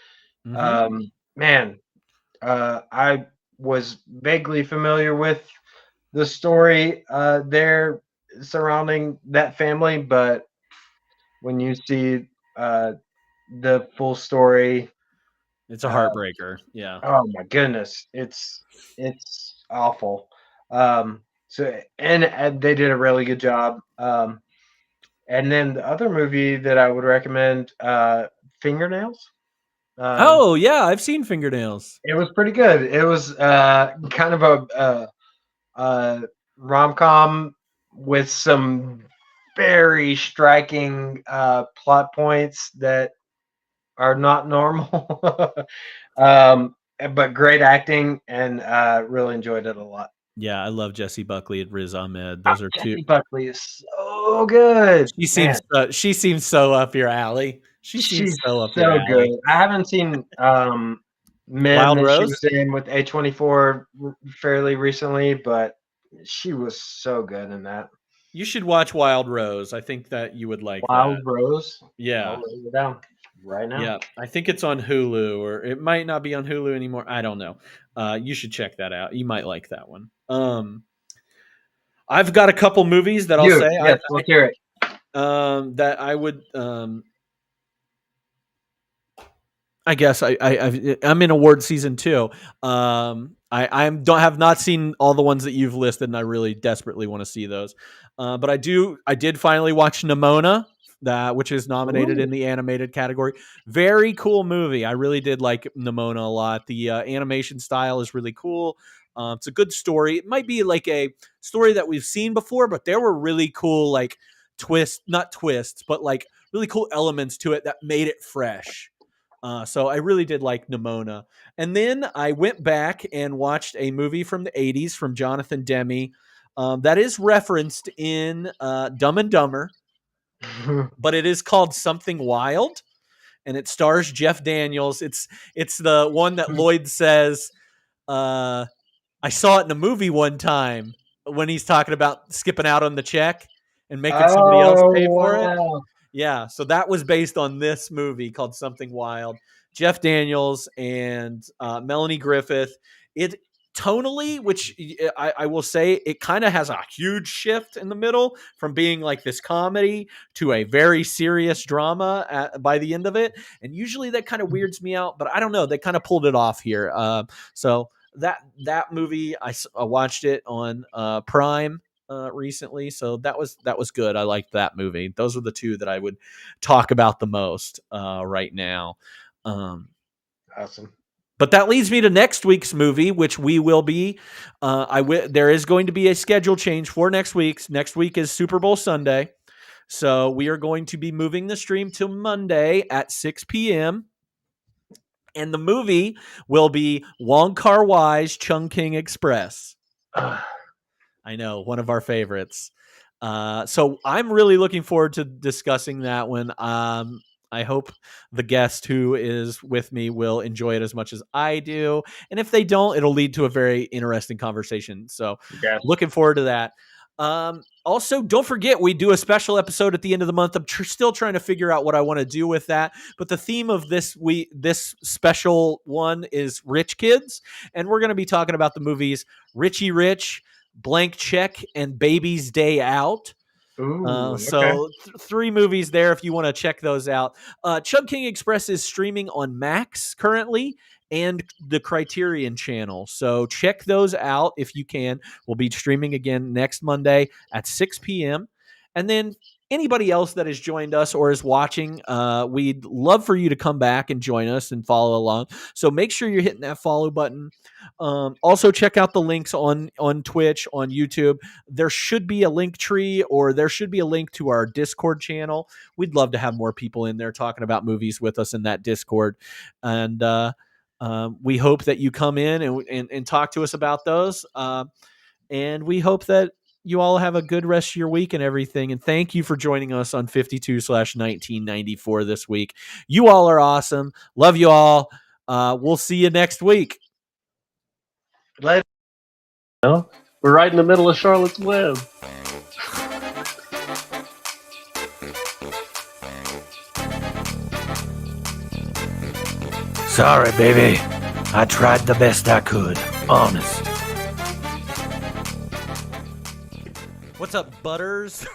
Man, I was vaguely familiar with the story there surrounding that family, but when you see the full story, it's a heartbreaker. Yeah. Oh my goodness, it's awful. So and they did a really good job. And then the other movie that I would recommend, Fingernails. Oh yeah, I've seen Fingernails. It was pretty good. It was kind of a rom-com with some very striking plot points that are not normal. But great acting, and really enjoyed it a lot. Yeah, I love Jessie Buckley and Riz Ahmed. Those are two. Jessie Buckley is so good. She seems so up your alley. She's so up your alley. Good. I haven't seen Men Wild that Rose? she was in with A24 fairly recently, but she was so good in that. You should watch Wild Rose. I think that you would like Wild that. Rose? Yeah. I'll write it down right now. Yeah, I think it's on Hulu, or it might not be on Hulu anymore. I don't know. You should check that out. You might like that one. I've got a couple movies that I'll say. Yes, let's hear it. That I would. I guess I'm in award season too. I have not seen all the ones that you've listed, and I really desperately want to see those. But I did finally watch Nimona, which is nominated in the animated category. Very cool movie. I really did like Nimona a lot. The animation style is really cool. It's a good story. It might be like a story that we've seen before, but there were really cool like not twists, but like really cool elements to it that made it fresh. So I really did like Nimona. And then I went back and watched a movie from the 80s from Jonathan Demme that is referenced in Dumb and Dumber, but it is called Something Wild, and it stars Jeff Daniels. It's the one that Lloyd says, I saw it in a movie one time when he's talking about skipping out on the check and making somebody else pay for it. Yeah, so that was based on this movie called Something Wild. Jeff Daniels and Melanie Griffith. It tonally, which I will say, it kind of has a huge shift in the middle from being like this comedy to a very serious drama by the end of it. And usually that kind of weirds me out, but I don't know. They kind of pulled it off here. So that movie, I watched it on Prime recently, so that was good. I liked that movie. Those are the two that I would talk about the most right now. Awesome. But that leads me to next week's movie, which we will be. There is going to be a schedule change for next week's. Next week is Super Bowl Sunday, so we are going to be moving the stream to Monday at 6 p.m. And the movie will be Wong Kar-wai's Chungking Express. I know, one of our favorites. So I'm really looking forward to discussing that one. I hope the guest who is with me will enjoy it as much as I do. And if they don't, it'll lead to a very interesting conversation. So looking forward to that. Also, don't forget, we do a special episode at the end of the month. I'm still trying to figure out what I want to do with that. But the theme of this special one is rich kids. And we're going to be talking about the movies Richie Rich, Blank Check, and Baby's Day Out. So 3 movies there if you want to check those out. Chungking Express is streaming on Max currently and the Criterion channel. So check those out if you can. We'll be streaming again next Monday at 6 p.m. And then anybody else that has joined us or is watching, we'd love for you to come back and join us and follow along. So make sure you're hitting that follow button. Also, check out the links on Twitch, on YouTube. There should be a link tree, or there should be a link to our Discord channel. We'd love to have more people in there talking about movies with us in that Discord. And we hope that you come in and talk to us about those. And we hope that you all have a good rest of your week and everything. And thank you for joining us on 52/1994 this week. You all are awesome. Love you all. We'll see you next week. Later. We're right in the middle of Charlotte's Web. Sorry, baby. I tried the best I could. Honest. What's up, Butters?